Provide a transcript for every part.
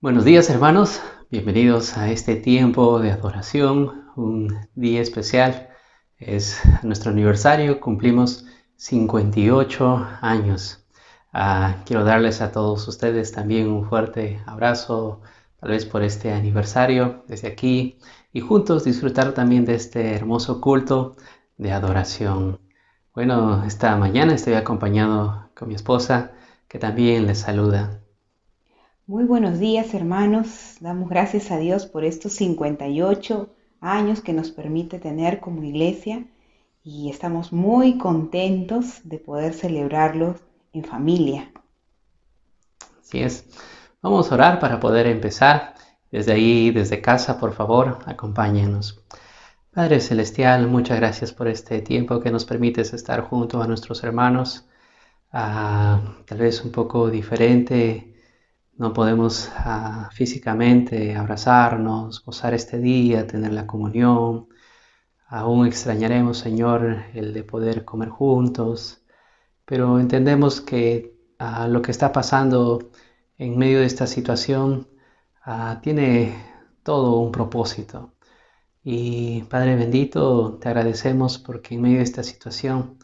Buenos días hermanos, bienvenidos a este tiempo de adoración, un día especial. Es nuestro aniversario, cumplimos 58 años. Quiero darles a todos ustedes también un fuerte abrazo, tal vez por este aniversario desde aquí, y juntos disfrutar también de este hermoso culto de adoración. Bueno, esta mañana estoy acompañado con mi esposa, que también les saluda. Muy buenos días, hermanos. Damos gracias a Dios por estos 58 años que nos permite tener como iglesia y estamos muy contentos de poder celebrarlos en familia. Así es. Vamos a orar para poder empezar. Desde ahí, desde casa, por favor, acompáñenos. Padre Celestial, muchas gracias por este tiempo que nos permites estar junto a nuestros hermanos. Tal vez un poco diferente, no podemos físicamente abrazarnos, gozar este día, tener la comunión. Aún extrañaremos, Señor, el de poder comer juntos, pero entendemos que lo que está pasando en medio de esta situación tiene todo un propósito. Y Padre bendito, te agradecemos porque en medio de esta situación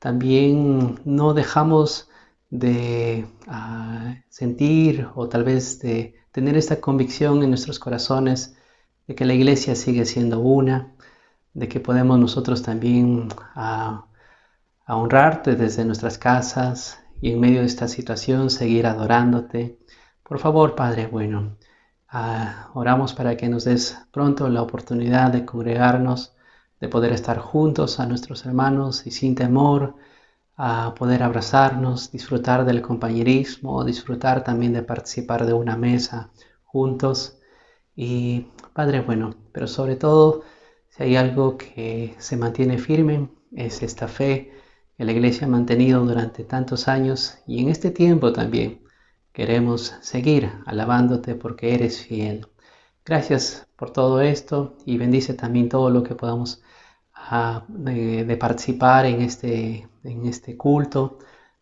también no dejamos de sentir o tal vez de tener esta convicción en nuestros corazones de que la iglesia sigue siendo una, de que podemos nosotros también a honrarte desde nuestras casas y en medio de esta situación seguir adorándote. Por favor, Padre bueno, oramos para que nos des pronto la oportunidad de congregarnos, de poder estar juntos a nuestros hermanos y sin temor, a poder abrazarnos, disfrutar del compañerismo, disfrutar también de participar de una mesa juntos. Y Padre bueno, pero sobre todo, si hay algo que se mantiene firme, es esta fe que la Iglesia ha mantenido durante tantos años y en este tiempo también queremos seguir alabándote porque eres fiel. Gracias por todo esto y bendice también todo lo que podamos de participar en este culto,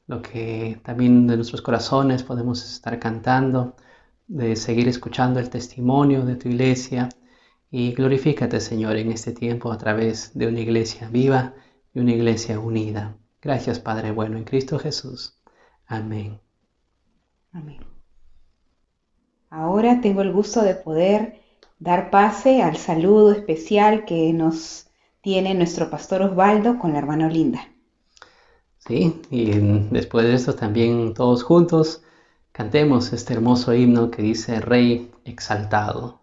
lo que también de nuestros corazones podemos estar cantando, de seguir escuchando el testimonio de tu iglesia y glorifícate, Señor, en este tiempo a través de una iglesia viva y una iglesia unida. Gracias, Padre bueno, en Cristo Jesús. Amén. Amén. Ahora tengo el gusto de poder dar pase al saludo especial que nos tiene nuestro pastor Osvaldo con la hermana Olinda. Sí, y después de esto también todos juntos cantemos este hermoso himno que dice Rey exaltado.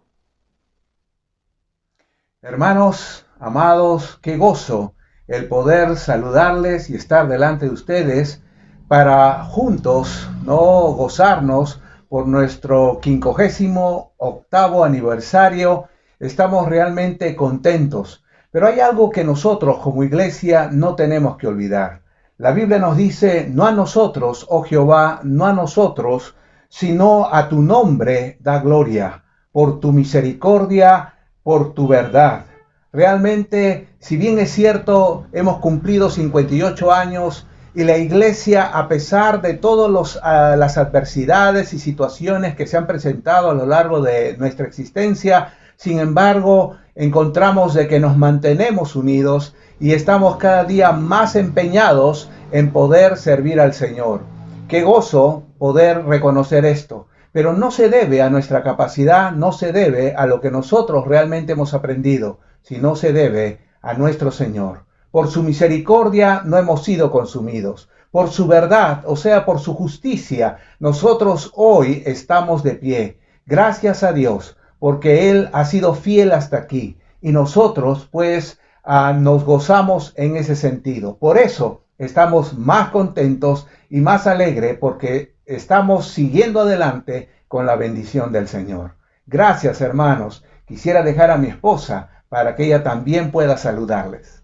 Hermanos, amados, qué gozo el poder saludarles y estar delante de ustedes para juntos no gozarnos por nuestro 58º aniversario. Estamos realmente contentos, pero hay algo que nosotros como iglesia no tenemos que olvidar. La Biblia nos dice, no a nosotros, oh Jehová, no a nosotros, sino a tu nombre da gloria, por tu misericordia, por tu verdad. Realmente, si bien es cierto, hemos cumplido 58 años y la iglesia, a pesar de todas las adversidades y situaciones que se han presentado a lo largo de nuestra existencia, sin embargo, encontramos de que nos mantenemos unidos y estamos cada día más empeñados en poder servir al Señor. Qué gozo poder reconocer esto. Pero no se debe a nuestra capacidad, no se debe a lo que nosotros realmente hemos aprendido, sino se debe a nuestro Señor. Por su misericordia no hemos sido consumidos. Por su verdad, o sea, por su justicia, nosotros hoy estamos de pie. Gracias a Dios, porque Él ha sido fiel hasta aquí. Y nosotros, pues, nos gozamos en ese sentido. Por eso estamos más contentos y más alegres, porque estamos siguiendo adelante con la bendición del Señor. Gracias, hermanos. Quisiera dejar a mi esposa para que ella también pueda saludarles.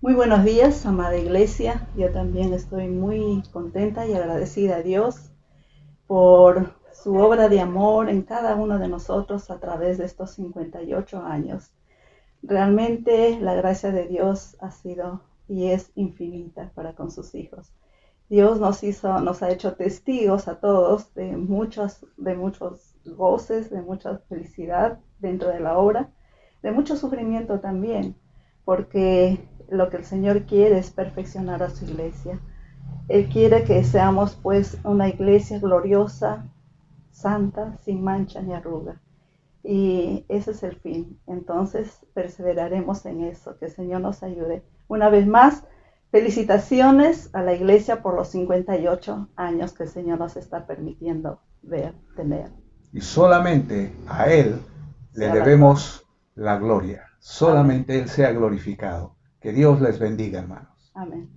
Muy buenos días, amada iglesia. Yo también estoy muy contenta y agradecida a Dios por su obra de amor en cada uno de nosotros a través de estos 58 años. Realmente la gracia de Dios ha sido y es infinita para con sus hijos. Dios nos ha hecho testigos a todos de muchos goces, de mucha felicidad dentro de la obra, de mucho sufrimiento también, porque lo que el Señor quiere es perfeccionar a su iglesia. Él quiere que seamos pues una iglesia gloriosa, santa, sin mancha ni arruga. Y ese es el fin. Entonces perseveraremos en eso. Que el Señor nos ayude. Una vez más, felicitaciones a la iglesia por los 58 años que el Señor nos está permitiendo tener. Y solamente a Él le Sea la debemos la gloria. Solamente Amén. Él sea glorificado. Que Dios les bendiga, hermanos. Amén.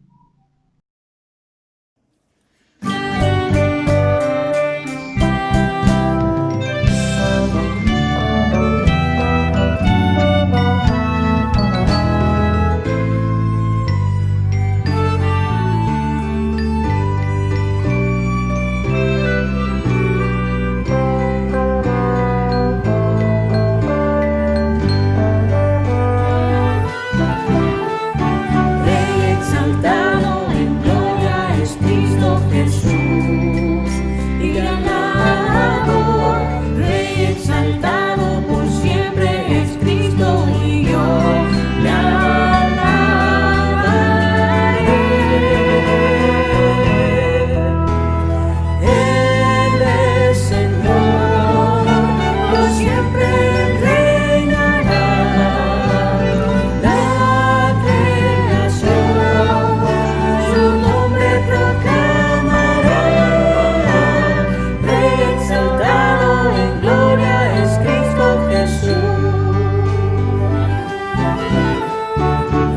Rey exaltado en gloria es Cristo Jesús, y alabado, Rey exaltado por siempre es Cristo, y yo le alabaré. Él es Señor, por siempre reinará. La creación su nombre proclamará. Rey exaltado en gloria es Cristo Jesús.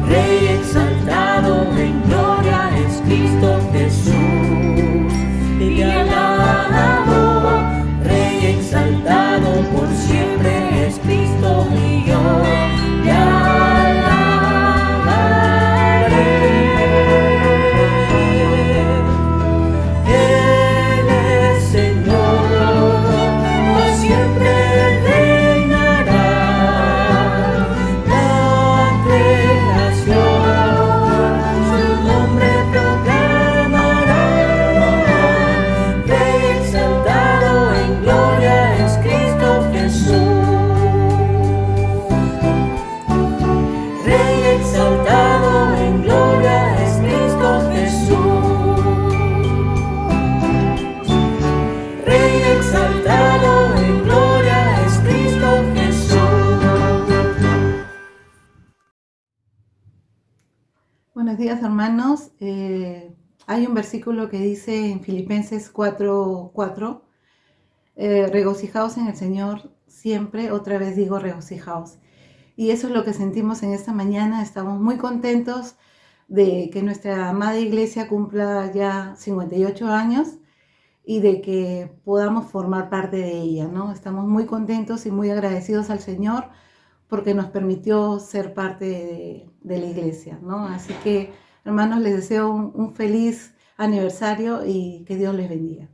Rey exaltado en gloria es Cristo Jesús. Y alabado, Rey exaltado por siempre es Cristo, y yo le alabaré. Él es Señor, por siempre reinará. La creación su nombre proclamará. Rey exaltado en gloria es Cristo Jesús. Rey exaltado en gloria es Cristo Jesús. Rey exaltado en gloria es Cristo Jesús. Buenos días, hermanos. Hay un versículo que dice en Filipenses 4:4, regocijaos en el Señor siempre, otra vez digo regocijaos. Y eso es lo que sentimos en esta mañana. Estamos muy contentos de que nuestra amada iglesia cumpla ya 58 años y de que podamos formar parte de ella, ¿no? Estamos muy contentos y muy agradecidos al Señor porque nos permitió ser parte de la iglesia, ¿no? Así que, hermanos, les deseo un feliz aniversario y que Dios les bendiga.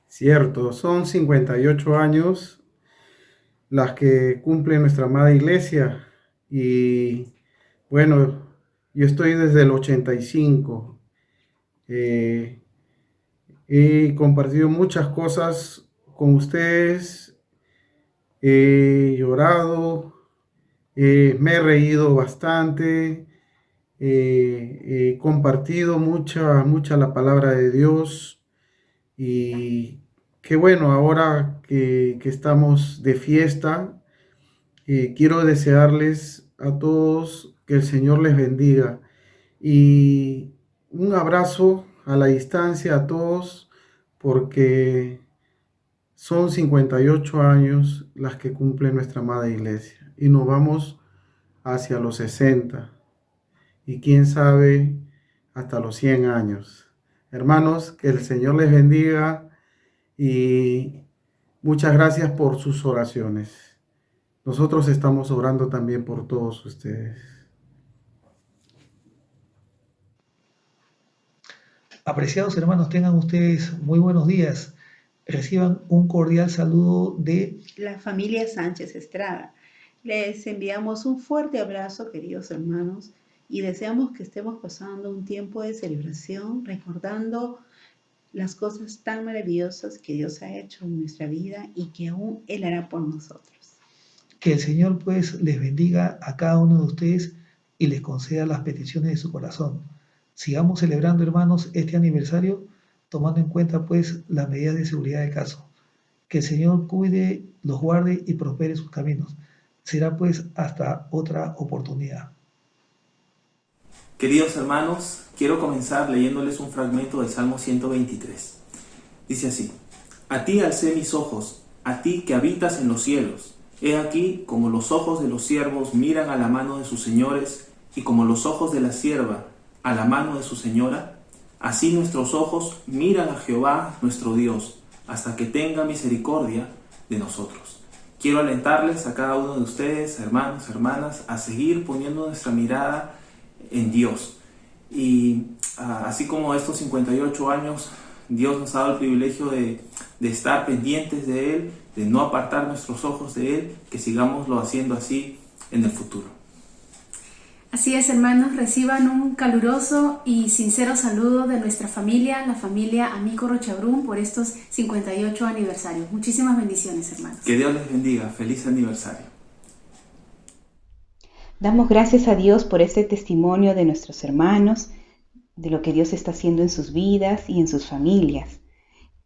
Cierto, son 58 años las que cumple nuestra amada iglesia y bueno, yo estoy desde el 85. He compartido muchas cosas con ustedes, he llorado, me he reído bastante, he compartido mucha la palabra de Dios y qué bueno, ahora que estamos de fiesta, quiero desearles a todos que el Señor les bendiga y un abrazo a la distancia a todos porque son 58 años las que cumple nuestra amada iglesia y nos vamos hacia los 60 y quién sabe hasta los 100 años. Hermanos, que el Señor les bendiga y muchas gracias por sus oraciones. Nosotros estamos orando también por todos ustedes. Apreciados hermanos, tengan ustedes muy buenos días. Reciban un cordial saludo de La familia Sánchez Estrada. Les enviamos un fuerte abrazo, queridos hermanos, y deseamos que estemos pasando un tiempo de celebración, recordando las cosas tan maravillosas que Dios ha hecho en nuestra vida y que aún Él hará por nosotros. Que el Señor pues les bendiga a cada uno de ustedes y les conceda las peticiones de su corazón. Sigamos celebrando, hermanos, este aniversario, tomando en cuenta pues las medidas de seguridad del caso. Que el Señor cuide, los guarde y prospere sus caminos. Será pues hasta otra oportunidad. Queridos hermanos, quiero comenzar leyéndoles un fragmento del Salmo 123. Dice así: A ti alcé mis ojos, a ti que habitas en los cielos. He aquí, como los ojos de los siervos miran a la mano de sus señores, y como los ojos de la sierva a la mano de su señora, así nuestros ojos miran a Jehová nuestro Dios, hasta que tenga misericordia de nosotros. Quiero alentarles a cada uno de ustedes, hermanos, hermanas, a seguir poniendo nuestra mirada en Dios. Y así como estos 58 años, Dios nos ha dado el privilegio de estar pendientes de Él, de no apartar nuestros ojos de Él, que sigámoslo haciendo así en el futuro. Así es, hermanos, reciban un caluroso y sincero saludo de nuestra familia, la familia Amico Rochabrún, por estos 58 aniversarios. Muchísimas bendiciones, hermanos. Que Dios les bendiga. Feliz aniversario. Damos gracias a Dios por este testimonio de nuestros hermanos, de lo que Dios está haciendo en sus vidas y en sus familias.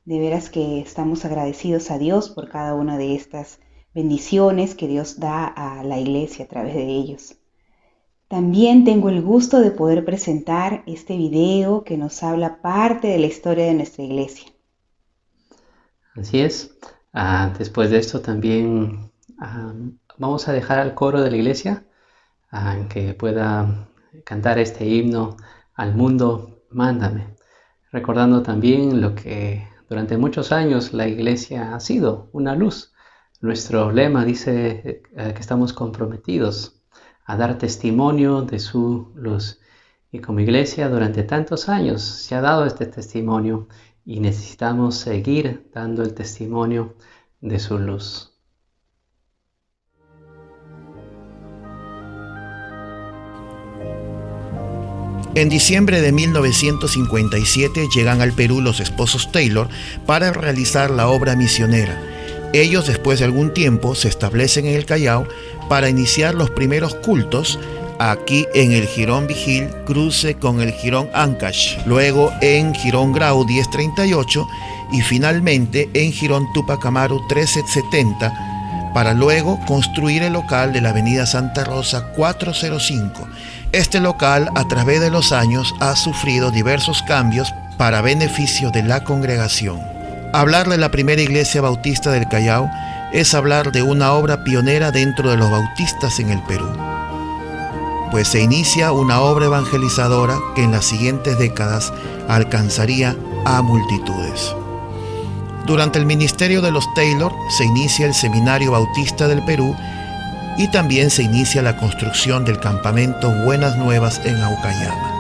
De veras que estamos agradecidos a Dios por cada una de estas bendiciones que Dios da a la iglesia a través de ellos. También tengo el gusto de poder presentar este video que nos habla parte de la historia de nuestra iglesia. Así es. Después de esto también vamos a dejar al coro de la iglesia que pueda cantar este himno al mundo, mándame. Recordando también lo que durante muchos años la iglesia ha sido, una luz. Nuestro lema dice que estamos comprometidos a dar testimonio de su luz. Y como iglesia durante tantos años se ha dado este testimonio y necesitamos seguir dando el testimonio de su luz. En diciembre de 1957 llegan al Perú los esposos Taylor para realizar la obra misionera. Ellos, después de algún tiempo, se establecen en el Callao para iniciar los primeros cultos aquí en el Jirón Vigil, cruce con el Jirón Ancash, luego en Jirón Grau 1038 y finalmente en Jirón Tupac Amaru 1370, para luego construir el local de la avenida Santa Rosa 405. Este local, a través de los años, ha sufrido diversos cambios para beneficio de la congregación. Hablar de la primera iglesia bautista del Callao es hablar de una obra pionera dentro de los bautistas en el Perú, pues se inicia una obra evangelizadora que en las siguientes décadas alcanzaría a multitudes. Durante el ministerio de los Taylor se inicia el Seminario Bautista del Perú y también se inicia la construcción del campamento Buenas Nuevas en Aucayama.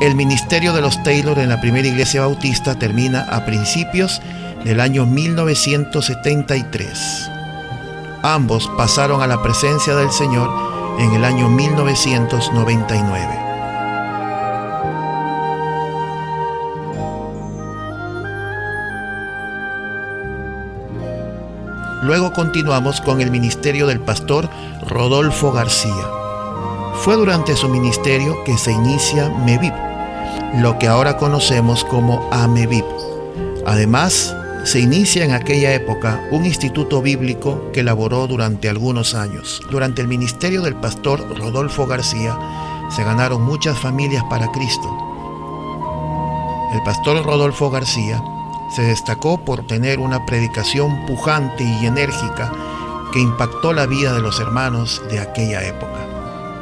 El ministerio de los Taylor en la primera iglesia bautista termina a principios del año 1973. Ambos pasaron a la presencia del Señor en el año 1999. Luego continuamos con el ministerio del pastor Rodolfo García. Fue durante su ministerio que se inicia MEVIP, lo que ahora conocemos como AMEVIP. Además, se inicia en aquella época un instituto bíblico que elaboró durante algunos años. Durante el ministerio del pastor Rodolfo García se ganaron muchas familias para Cristo. El pastor Rodolfo García se destacó por tener una predicación pujante y enérgica que impactó la vida de los hermanos de aquella época.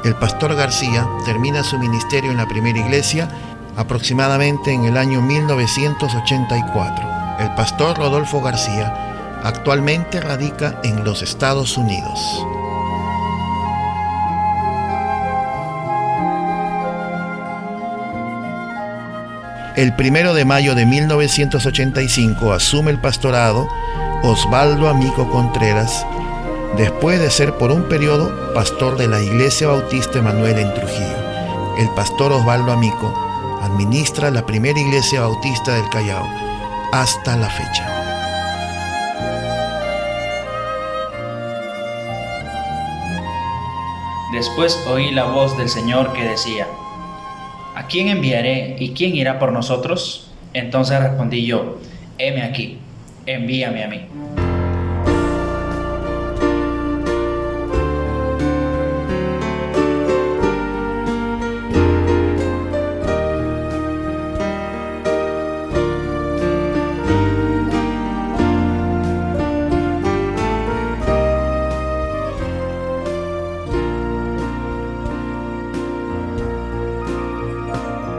El pastor García termina su ministerio en la primera iglesia aproximadamente en el año 1984. El pastor Rodolfo García actualmente radica en los Estados Unidos. El 1 de mayo de 1985 asume el pastorado Osvaldo Amico Contreras, después de ser por un periodo pastor de la Iglesia Bautista Emanuel en Trujillo. El pastor Osvaldo Amico administra la primera iglesia bautista del Callao, hasta la fecha. Después oí la voz del Señor que decía: ¿a quién enviaré y quién irá por nosotros? Entonces respondí yo: heme aquí, envíame a mí.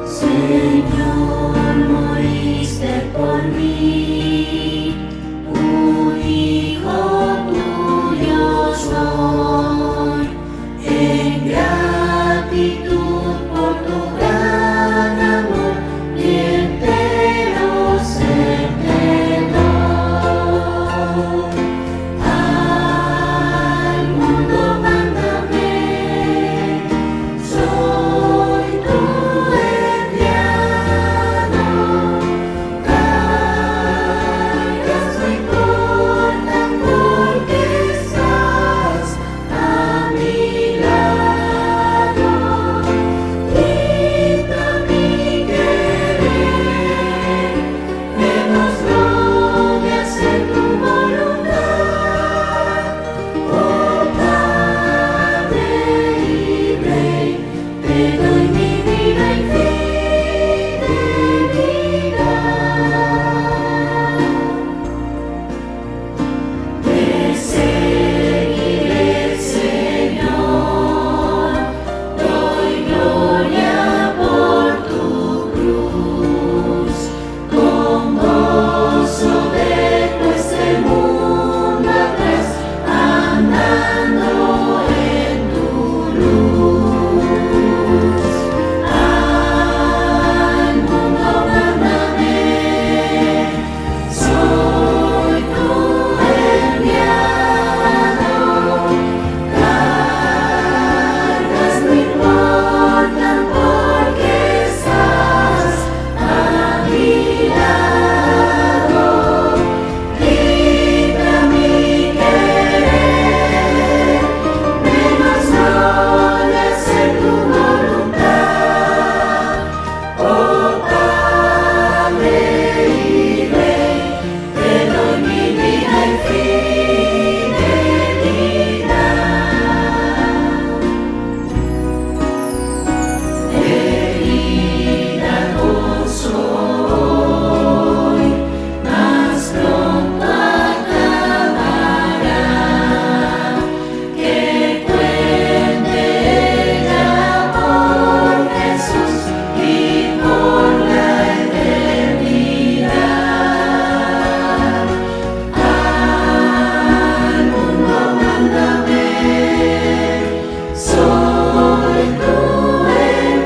Señor, moriste por mí, un hijo tuyo soy, en gratitud por tu gran amor, y entero ser te doy. Al mundo mándame, soy tu enviado, cargas no importan porque estás a mi lado, quita mi querer, menos gloria hacer tu voluntad, oh Padre y Rey, te doy mi vida y fidelidad. Te seguiré, Señor, doy gloria por tu cruz, con gozo dejo este mundo atrás, andando en tu luz. Al mundo mándame, soy tu enviado, cargas no importan porque estás a mi lado, quita mi querer, menos gloria hacer tu voluntad, oh Padre y Rey, te doy mi vida y fidelidad. Herida gozo hoy, mas pronto acabará, que cuente ella por Jesús y por la eternidad. Al mundo mándame, soy tu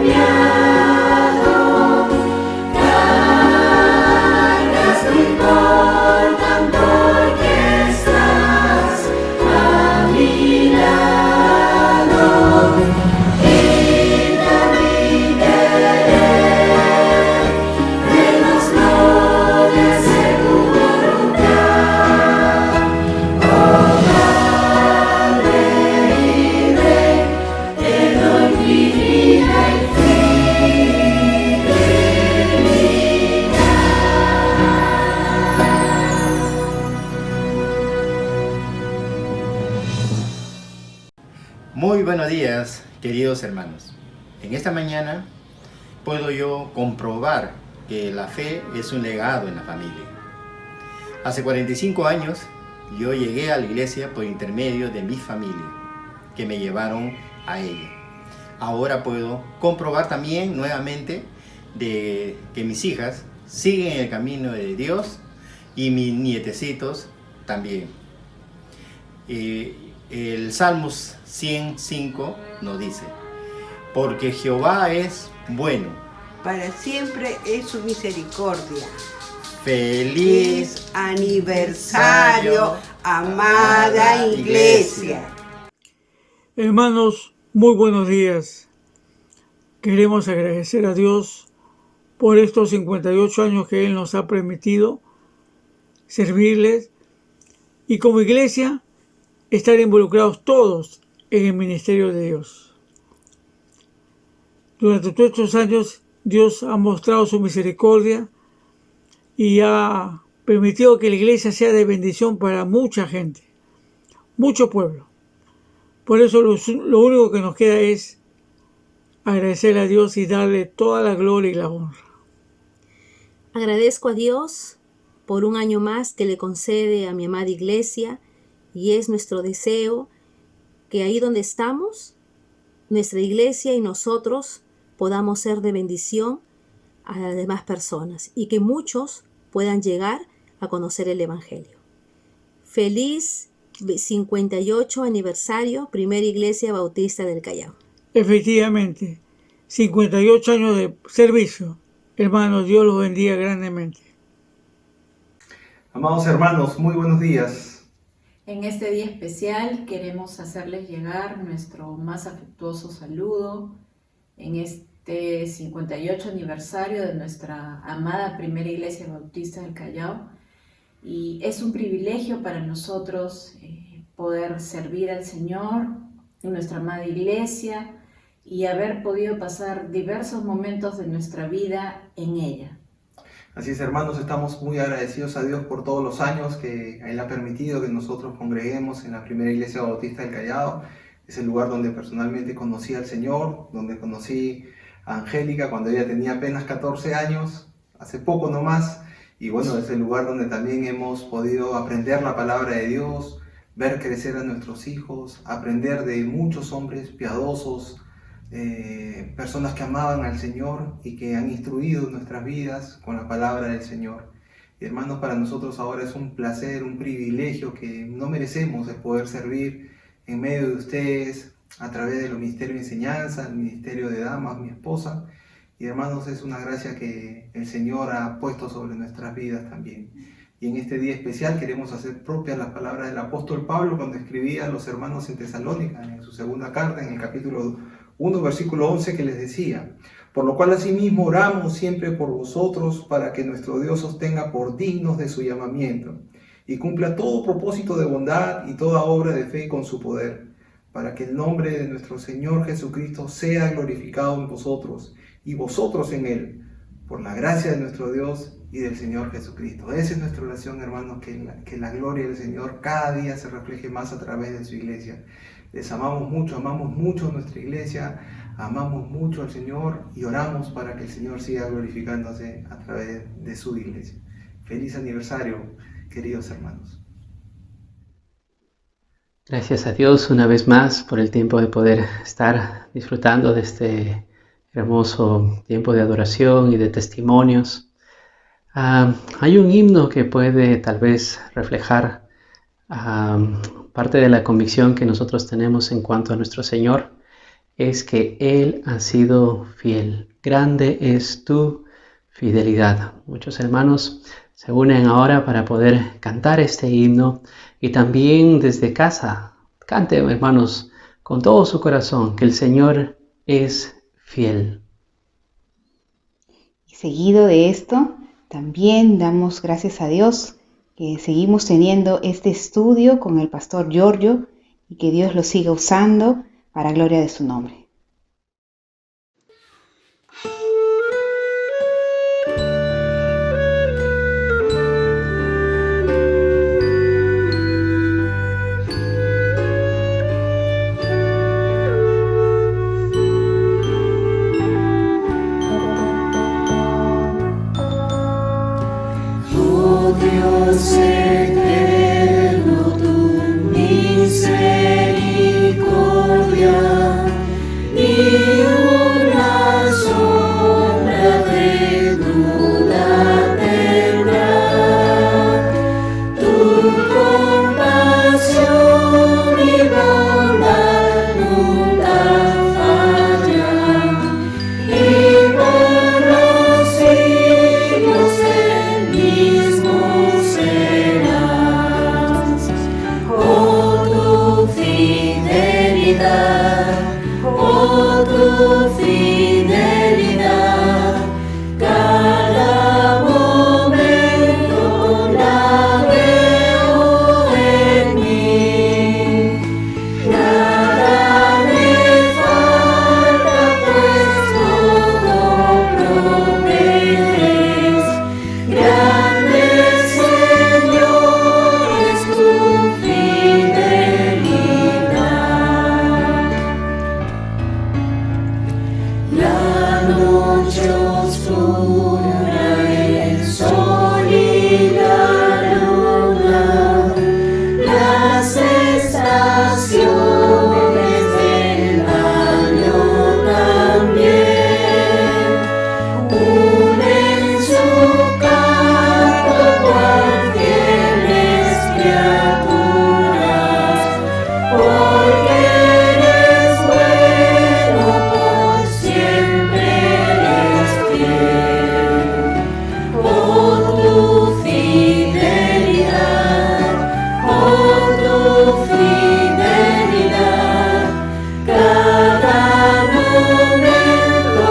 enviado, cargas no importan porque estás a mi lado, quita mi querer, menos gloria hacer tu voluntad, oh Padre y Rey, te doy mi vida y Muy buenos días, queridos hermanos. En esta mañana puedo yo comprobar que la fe es un legado en la familia. Hace 45 años yo llegué a la iglesia por intermedio de mi familia, que me llevaron a ella. Ahora puedo comprobar también nuevamente de que mis hijas siguen el camino de Dios y mis nietecitos también. El Salmos 105 nos dice: porque Jehová es bueno, para siempre es su misericordia. Feliz aniversario, amada iglesia. Hermanos, muy buenos días. Queremos agradecer a Dios por estos 58 años que Él nos ha permitido servirles y como iglesia estar involucrados todos en el ministerio de Dios. Durante todos estos años Dios ha mostrado su misericordia y ha permitido que la iglesia sea de bendición para mucha gente, mucho pueblo. Por eso lo único que nos queda es agradecer a Dios y darle toda la gloria y la honra. Agradezco a Dios por un año más que le concede a mi amada iglesia y es nuestro deseo que ahí donde estamos, nuestra iglesia y nosotros podamos ser de bendición a las demás personas y que muchos puedan llegar a conocer el Evangelio. Feliz 58 aniversario, Primera Iglesia Bautista del Callao. Efectivamente, 58 años de servicio. Hermanos, Dios los bendiga grandemente. Amados hermanos, muy buenos días. En este día especial queremos hacerles llegar nuestro más afectuoso saludo en este 58 aniversario de nuestra amada Primera Iglesia Bautista del Callao. Y es un privilegio para nosotros poder servir al Señor en nuestra amada iglesia y haber podido pasar diversos momentos de nuestra vida en ella. Así es, hermanos, estamos muy agradecidos a Dios por todos los años que Él ha permitido que nosotros congreguemos en la Primera Iglesia Bautista del Callao. Es el lugar donde personalmente conocí al Señor, donde conocí a Angélica cuando ella tenía apenas 14 años, hace poco nomás. Y bueno, es el lugar donde también hemos podido aprender la palabra de Dios, ver crecer a nuestros hijos, aprender de muchos hombres piadosos, personas que amaban al Señor y que han instruido nuestras vidas con la palabra del Señor. Y hermanos, para nosotros ahora es un placer, un privilegio que no merecemos el poder servir en medio de ustedes a través de los ministerios de enseñanza, el ministerio de damas, mi esposa. Y hermanos, es una gracia que el Señor ha puesto sobre nuestras vidas también. Y en este día especial queremos hacer propias las palabras del apóstol Pablo cuando escribía a los hermanos en Tesalónica, en su segunda carta, en el capítulo 1, versículo 11, que les decía: por lo cual asimismo oramos siempre por vosotros, para que nuestro Dios os tenga por dignos de su llamamiento, y cumpla todo propósito de bondad y toda obra de fe con su poder, para que el nombre de nuestro Señor Jesucristo sea glorificado en vosotros, y vosotros en Él, por la gracia de nuestro Dios y del Señor Jesucristo. Esa es nuestra oración, hermanos, que la gloria del Señor cada día se refleje más a través de su iglesia. Les amamos mucho a nuestra iglesia, amamos mucho al Señor y oramos para que el Señor siga glorificándose a través de su iglesia. Feliz aniversario, queridos hermanos. Gracias a Dios una vez más por el tiempo de poder estar disfrutando de este hermoso tiempo de adoración y de testimonios. Hay un himno que puede tal vez reflejar parte de la convicción que nosotros tenemos en cuanto a nuestro Señor, es que Él ha sido fiel. Grande es tu fidelidad. Muchos hermanos se unen ahora para poder cantar este himno y también desde casa canten, hermanos, con todo su corazón que el Señor es fiel. Y seguido de esto, también damos gracias a Dios que seguimos teniendo este estudio con el pastor Giorgio y que Dios lo siga usando para gloria de su nombre. Dios eterno, tu misericordia y una sombra de duda tendrá. Tu compasión y bondad nunca fallan, y por los siglos el mismo será. el sol y la luna, las estaciones del año también, unen su canto cual fieles criaturas, porque eres bueno, por siempre eres fiel. Con tu fidelidad, cada momento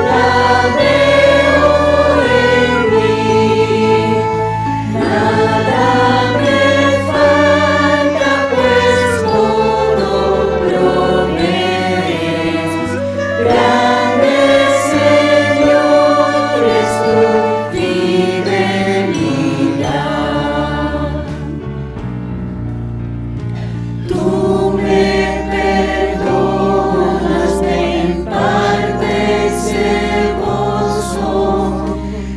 la veo en mí. Nada me falta, pues todo provees. Grande Señor es tu fidelidad. Tú me perdonas, me impartes el gozo,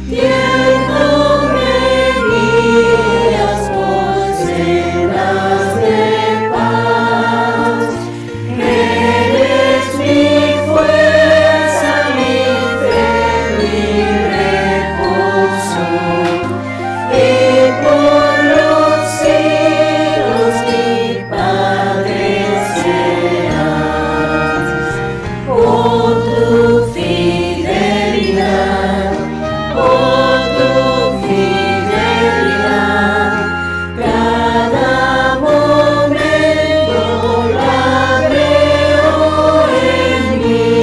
tierno me guías por sendas de paz. Eres mi fuerza, mi fe, mi reposo, y por los siglos mi Padre serás. Con tu fidelidad, cada momento la veo en mí.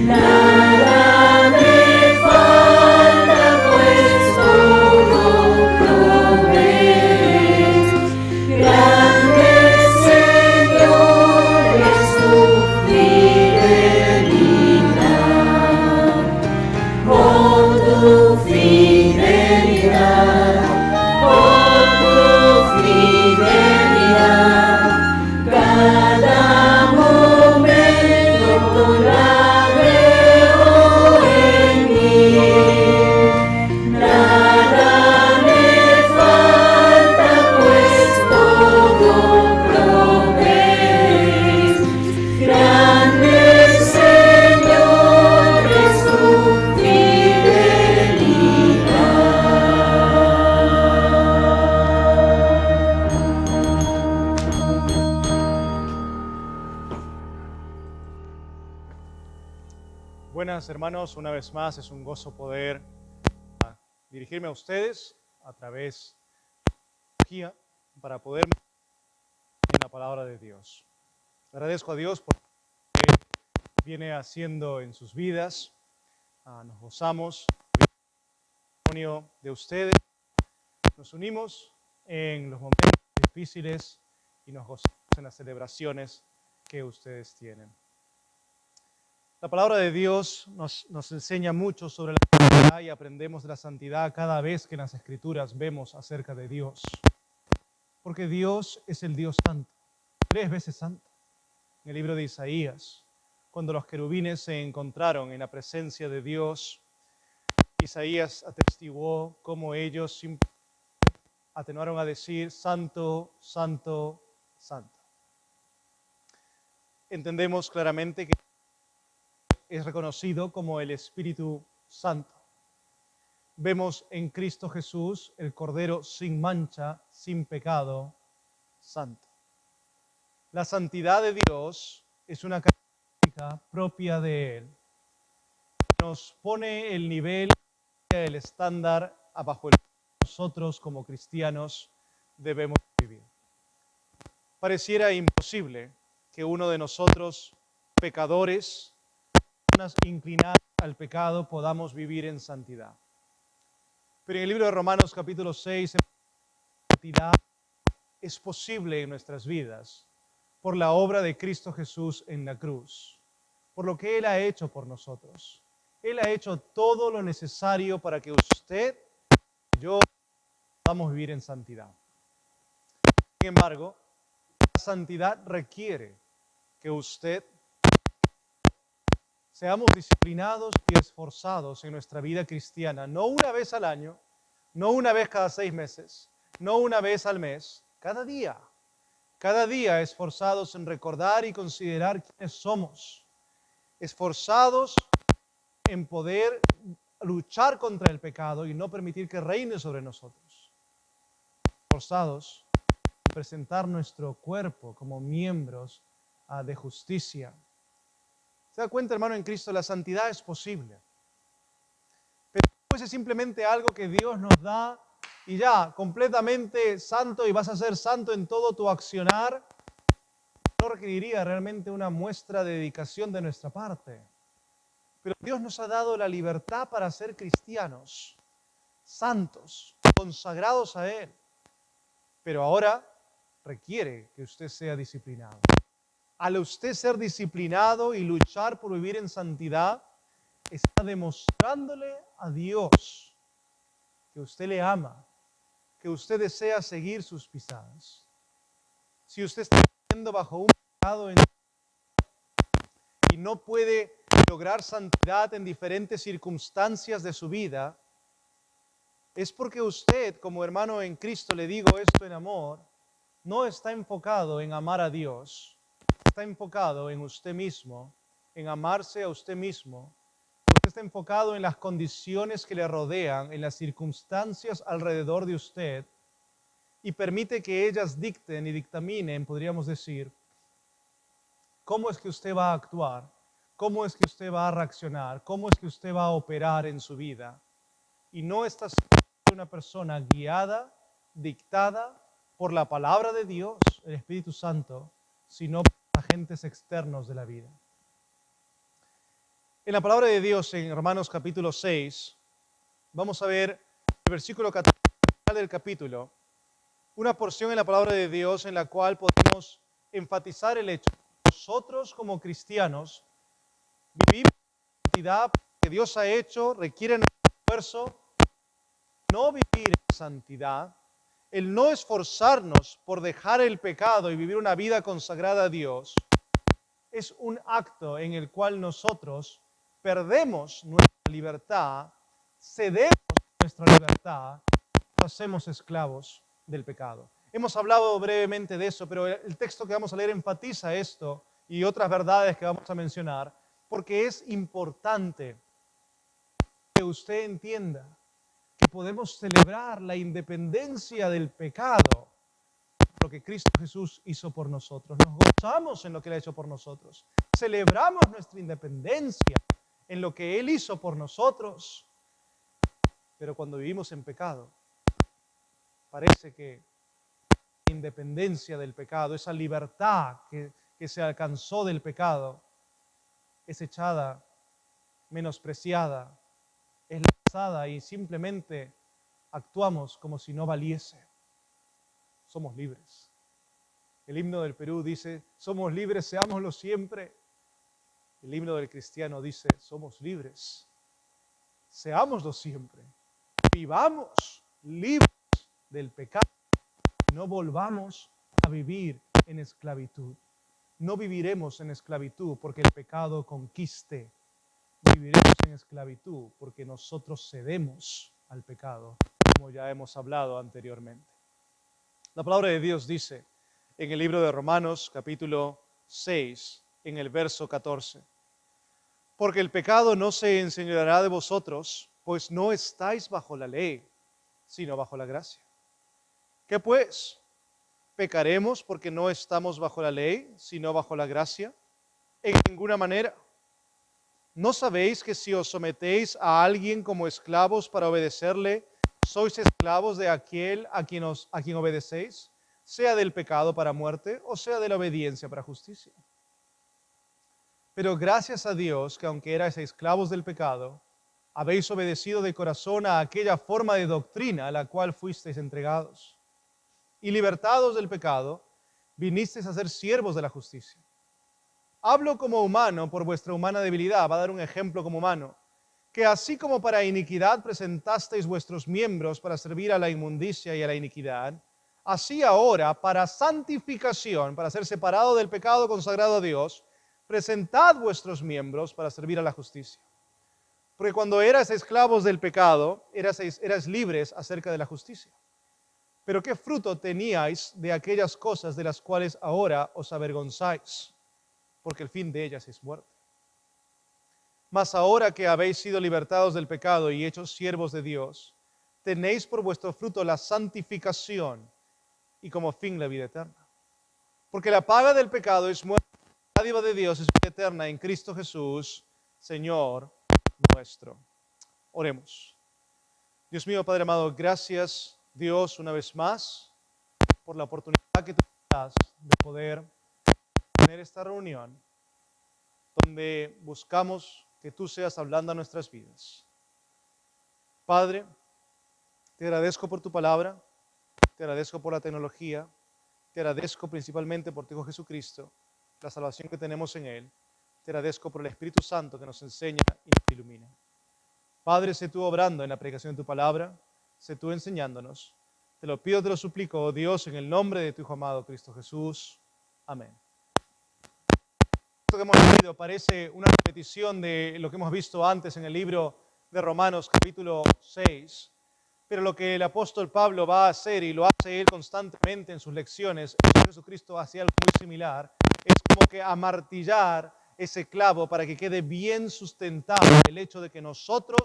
Nada me falta, pues todo provees. Grande Señor es tu fidelidad. Con tu fidelidad, cada momento la veo en mí. Nada me falta, pues todo provees. Grande Señor es tu Buenas hermanos, una vez más es un gozo poder dirigirme a ustedes a través de la tecnología para poder en la palabra de Dios. Agradezco a Dios por lo que viene haciendo en sus vidas. Nos gozamos del testimonio de ustedes. Nos unimos en los momentos difíciles y nos gozamos en las celebraciones que ustedes tienen. La palabra de Dios nos enseña mucho sobre la santidad y aprendemos de la santidad cada vez que en las Escrituras vemos acerca de Dios. Porque Dios es el Dios santo, 3 veces santo. En el libro de Isaías, cuando los querubines se encontraron en la presencia de Dios, Isaías atestiguó cómo ellos atenuaron a decir santo, santo, santo. Entendemos claramente que es reconocido como el Espíritu Santo. Vemos en Cristo Jesús el Cordero sin mancha, sin pecado, santo. La santidad de Dios es una característica propia de Él. Nos pone el nivel, el estándar bajo el que nosotros como cristianos debemos vivir. Pareciera imposible que uno de nosotros, pecadores, inclinadas al pecado, podamos vivir en santidad. Pero en el libro de Romanos capítulo 6, la santidad es posible en nuestras vidas por la obra de Cristo Jesús en la cruz, por lo que Él ha hecho por nosotros. Él ha hecho todo lo necesario para que usted y yo podamos vivir en santidad. Sin embargo, la santidad requiere que usted seamos disciplinados y esforzados en nuestra vida cristiana, no una vez al año, no una vez cada 6 meses, no una vez al mes, cada día esforzados en recordar y considerar quiénes somos, esforzados en poder luchar contra el pecado y no permitir que reine sobre nosotros, esforzados en presentar nuestro cuerpo como miembros de justicia. ¿Se da cuenta, hermano en Cristo? La santidad es posible. Pero no es simplemente algo que Dios nos da y ya, completamente santo y vas a ser santo en todo tu accionar. No requeriría realmente una muestra de dedicación de nuestra parte. Pero Dios nos ha dado la libertad para ser cristianos, santos, consagrados a Él. Pero ahora requiere que usted sea disciplinado. Al usted ser disciplinado y luchar por vivir en santidad, está demostrándole a Dios que usted le ama, que usted desea seguir sus pisadas. Si usted está viviendo bajo un pecado y no puede lograr santidad en diferentes circunstancias de su vida, es porque usted, como hermano en Cristo, le digo esto en amor, no está enfocado en amar a Dios. Está enfocado en usted mismo, en amarse a usted mismo. Usted está enfocado en las condiciones que le rodean, en las circunstancias alrededor de usted, y permite que ellas dicten y dictaminen, podríamos decir, cómo es que usted va a actuar, cómo es que usted va a reaccionar, cómo es que usted va a operar en su vida. Y no está siendo una persona guiada, dictada por la palabra de Dios, el Espíritu Santo, sino por agentes externos de la vida. En la palabra de Dios, en Romanos capítulo 6, vamos a ver el versículo 14 del capítulo, una porción en la palabra de Dios en la cual podemos enfatizar el hecho. Nosotros como cristianos vivimos la santidad que Dios ha hecho, requiere nuestro esfuerzo, no vivir en santidad, el no esforzarnos por dejar el pecado y vivir una vida consagrada a Dios, es un acto en el cual nosotros perdemos nuestra libertad, cedemos nuestra libertad, nos hacemos esclavos del pecado. Hemos hablado brevemente de eso, pero el texto que vamos a leer enfatiza esto y otras verdades que vamos a mencionar, porque es importante que usted entienda que podemos celebrar la independencia del pecado, lo que Cristo Jesús hizo por nosotros. Nos gozamos en lo que Él ha hecho por nosotros. Celebramos nuestra independencia en lo que Él hizo por nosotros. Pero cuando vivimos en pecado, parece que la independencia del pecado, esa libertad que se alcanzó del pecado, es echada, menospreciada, es lanzada y simplemente actuamos como si no valiese. Somos libres. El himno del Perú dice, somos libres, seámoslo siempre. El himno del cristiano dice, somos libres, seámoslo siempre. Vivamos libres del pecado. No volvamos a vivir en esclavitud. No viviremos en esclavitud porque el pecado conquiste. Viviremos en esclavitud porque nosotros cedemos al pecado, como ya hemos hablado anteriormente. La palabra de Dios dice en el libro de Romanos, capítulo 6, en el verso 14, porque el pecado no se enseñoreará de vosotros, pues no estáis bajo la ley, sino bajo la gracia. ¿Qué pues? ¿Pecaremos porque no estamos bajo la ley, sino bajo la gracia? En ninguna manera. ¿No sabéis que si os sometéis a alguien como esclavos para obedecerle, sois esclavos de aquel a quien obedecéis, sea del pecado para muerte o sea de la obediencia para justicia? Pero gracias a Dios que aunque erais esclavos del pecado, habéis obedecido de corazón a aquella forma de doctrina a la cual fuisteis entregados. Y libertados del pecado, vinisteis a ser siervos de la justicia. Hablo como humano por vuestra humana debilidad, va a dar un ejemplo como humano, que así como para iniquidad presentasteis vuestros miembros para servir a la inmundicia y a la iniquidad, así ahora para santificación, para ser separado del pecado consagrado a Dios, presentad vuestros miembros para servir a la justicia. Porque cuando eras esclavos del pecado, eras libres acerca de la justicia. Pero ¿qué fruto teníais de aquellas cosas de las cuales ahora os avergonzáis? Porque el fin de ellas es muerte. Mas ahora que habéis sido libertados del pecado y hechos siervos de Dios, tenéis por vuestro fruto la santificación y como fin la vida eterna. Porque la paga del pecado es muerte, la dádiva de Dios es vida eterna en Cristo Jesús, Señor nuestro. Oremos. Dios mío, Padre amado, gracias Dios una vez más por la oportunidad que tú nos das de poder tener esta reunión donde buscamos que tú seas hablando a nuestras vidas. Padre, te agradezco por tu palabra, te agradezco por la tecnología, te agradezco principalmente por tu Hijo Jesucristo, la salvación que tenemos en Él. Te agradezco por el Espíritu Santo que nos enseña y nos ilumina. Padre, sé tú obrando en la predicación de tu palabra, sé tú enseñándonos. Te lo pido, te lo suplico, oh Dios, en el nombre de tu Hijo amado Cristo Jesús. Amén. Esto que hemos leído parece una repetición de lo que hemos visto antes en el libro de Romanos capítulo 6, pero lo que el apóstol Pablo va a hacer, y lo hace él constantemente en sus lecciones, el Señor Jesucristo hacía algo muy similar, es como que amartillar ese clavo para que quede bien sustentado el hecho de que nosotros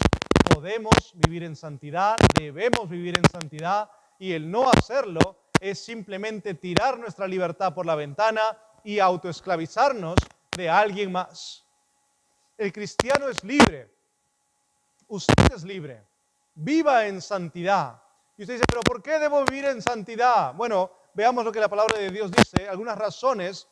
podemos vivir en santidad, debemos vivir en santidad, y el no hacerlo es simplemente tirar nuestra libertad por la ventana y autoesclavizarnos de alguien más. El cristiano es libre. Usted es libre. Viva en santidad. Y usted dice, ¿pero por qué debo vivir en santidad? Bueno, veamos lo que la palabra de Dios dice, algunas razones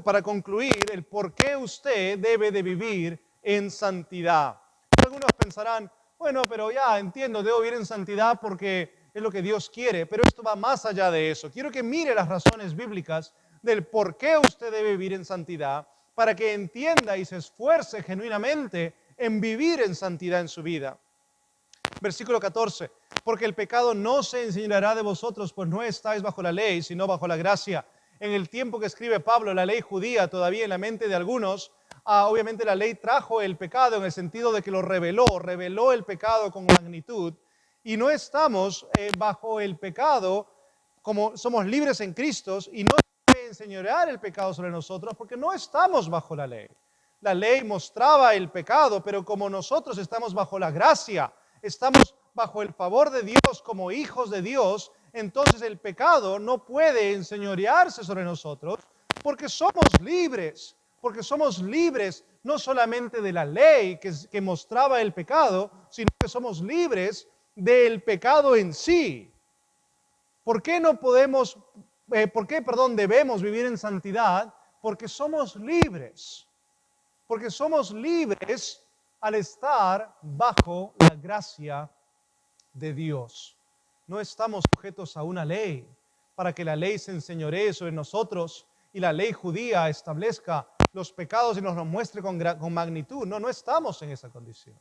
para concluir el por qué usted debe de vivir en santidad. Algunos pensarán, bueno, pero ya entiendo, debo vivir en santidad porque es lo que Dios quiere, pero esto va más allá de eso. Quiero que mire las razones bíblicas del por qué usted debe vivir en santidad, para que entienda y se esfuerce genuinamente en vivir en santidad en su vida. Versículo 14, porque el pecado no se enseñoreará de vosotros, pues no estáis bajo la ley, sino bajo la gracia. En el tiempo que escribe Pablo, la ley judía todavía en la mente de algunos, obviamente la ley trajo el pecado en el sentido de que lo reveló el pecado con magnitud, y no estamos bajo el pecado como somos libres en Cristo, y no puede enseñorear el pecado sobre nosotros porque no estamos bajo la ley. La ley mostraba el pecado, pero como nosotros estamos bajo la gracia, estamos bajo el favor de Dios como hijos de Dios, entonces el pecado no puede enseñorearse sobre nosotros porque somos libres no solamente de la ley que mostraba el pecado, sino que somos libres del pecado en sí. ¿Por qué debemos vivir en santidad? Porque somos libres. Porque somos libres al estar bajo la gracia de Dios. No estamos sujetos a una ley para que la ley se enseñoree sobre nosotros y la ley judía establezca los pecados y nos los muestre con magnitud. No estamos en esa condición.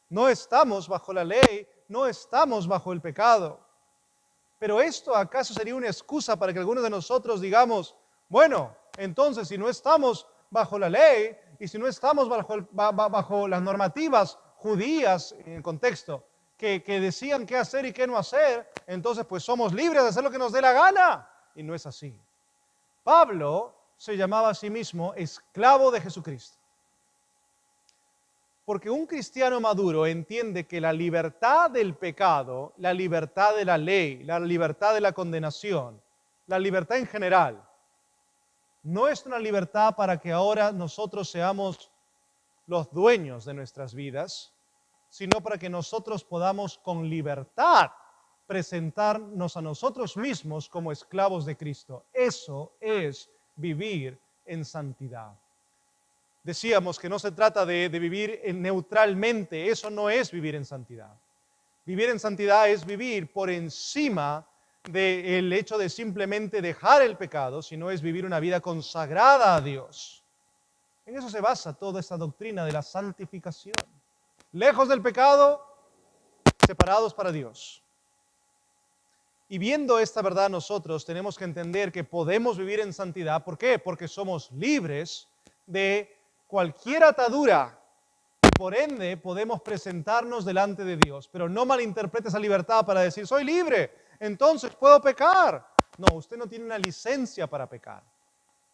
No estamos bajo la ley, no estamos bajo el pecado. Pero ¿esto acaso sería una excusa para que algunos de nosotros digamos, bueno, entonces si no estamos bajo la ley y si no estamos bajo las normativas judías en el contexto que decían qué hacer y qué no hacer, entonces pues somos libres de hacer lo que nos dé la gana? Y no es así. Pablo se llamaba a sí mismo esclavo de Jesucristo. Porque un cristiano maduro entiende que la libertad del pecado, la libertad de la ley, la libertad de la condenación, la libertad en general, no es una libertad para que ahora nosotros seamos los dueños de nuestras vidas, sino para que nosotros podamos con libertad presentarnos a nosotros mismos como esclavos de Cristo. Eso es vivir en santidad. Decíamos que no se trata de vivir neutralmente, eso no es vivir en santidad. Vivir en santidad es vivir por encima del hecho de simplemente dejar el pecado, sino es vivir una vida consagrada a Dios. En eso se basa toda esta doctrina de la santificación. Lejos del pecado, separados para Dios. Y viendo esta verdad nosotros tenemos que entender que podemos vivir en santidad. ¿Por qué? Porque somos libres de cualquier atadura. Por ende, podemos presentarnos delante de Dios. Pero no malinterprete esa libertad para decir, soy libre, entonces puedo pecar. No, usted no tiene una licencia para pecar.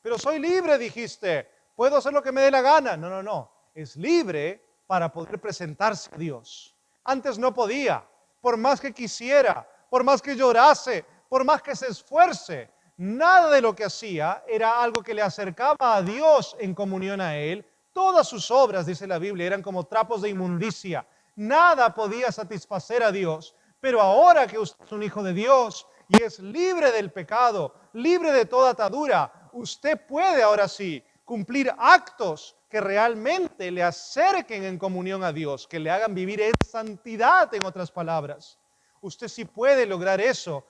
Pero soy libre, dijiste, puedo hacer lo que me dé la gana. No, no, no. Es libre para poder presentarse a Dios. Antes no podía, por más que quisiera, por más que llorase, por más que se esfuerce. Nada de lo que hacía era algo que le acercaba a Dios en comunión a Él. Todas sus obras, dice la Biblia, eran como trapos de inmundicia. Nada podía satisfacer a Dios. Pero ahora que usted es un hijo de Dios y es libre del pecado, libre de toda atadura, usted puede ahora sí cumplir actos que realmente le acerquen en comunión a Dios, que le hagan vivir en santidad, en otras palabras. Usted sí puede lograr eso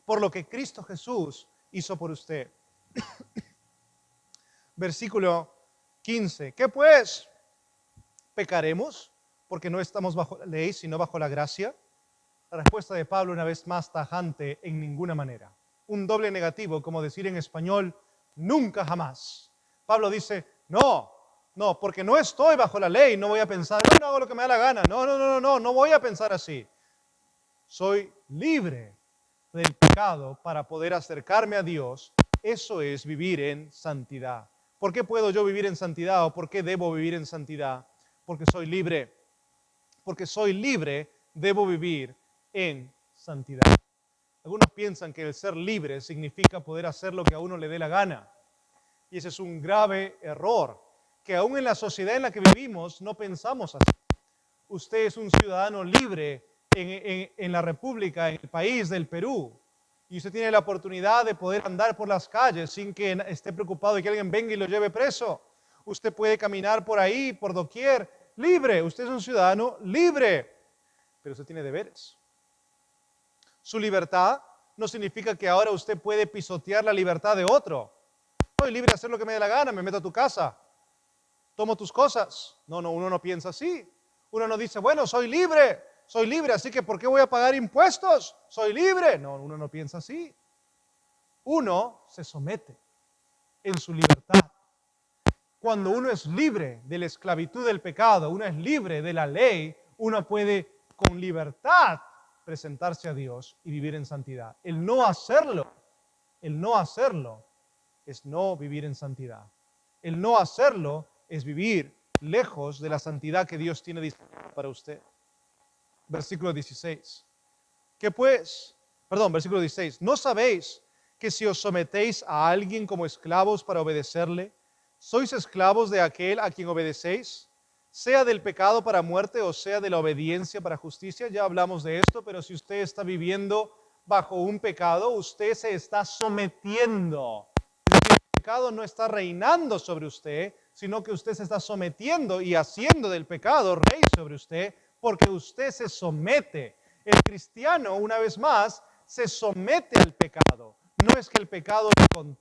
por lo que Cristo Jesús hizo por usted. Versículo 15. ¿Qué pues? ¿Pecaremos porque no estamos bajo la ley, sino bajo la gracia? La respuesta de Pablo, una vez más tajante, en ninguna manera. Un doble negativo, como decir en español, nunca jamás. Pablo dice, no, porque no estoy bajo la ley, no voy a pensar, no hago lo que me da la gana. No voy a pensar así. Soy libre del pecado para poder acercarme a Dios. Eso es vivir en santidad. ¿Por qué puedo yo vivir en santidad o por qué debo vivir en santidad? Porque soy libre. Porque soy libre, debo vivir en santidad. Algunos piensan que el ser libre significa poder hacer lo que a uno le dé la gana. Y ese es un grave error, que aún en la sociedad en la que vivimos no pensamos así. Usted es un ciudadano libre en la República, en el país del Perú, y usted tiene la oportunidad de poder andar por las calles sin que esté preocupado de que alguien venga y lo lleve preso. Usted puede caminar por ahí, por doquier, libre. Usted es un ciudadano libre, pero usted tiene deberes. Su libertad no significa que ahora usted puede pisotear la libertad de otro. Soy libre de hacer lo que me dé la gana, me meto a tu casa, tomo tus cosas. No, uno no piensa así. Uno no dice, bueno, soy libre, así que ¿por qué voy a pagar impuestos? Soy libre. No, uno no piensa así. Uno se somete en su libertad. Cuando uno es libre de la esclavitud del pecado, uno es libre de la ley, uno puede con libertad presentarse a Dios y vivir en santidad. El no hacerlo es no vivir en santidad. El no hacerlo es vivir lejos de la santidad que Dios tiene disponible para usted. Versículo 16. Versículo 16. ¿No sabéis que si os sometéis a alguien como esclavos para obedecerle, sois esclavos de aquel a quien obedecéis, sea del pecado para muerte o sea de la obediencia para justicia? Ya hablamos de esto, pero si usted está viviendo bajo un pecado, usted se está sometiendo. El pecado no está reinando sobre usted, sino que usted se está sometiendo y haciendo del pecado rey sobre usted, porque usted se somete. El cristiano, una vez más, se somete al pecado. No es que el pecado le controla,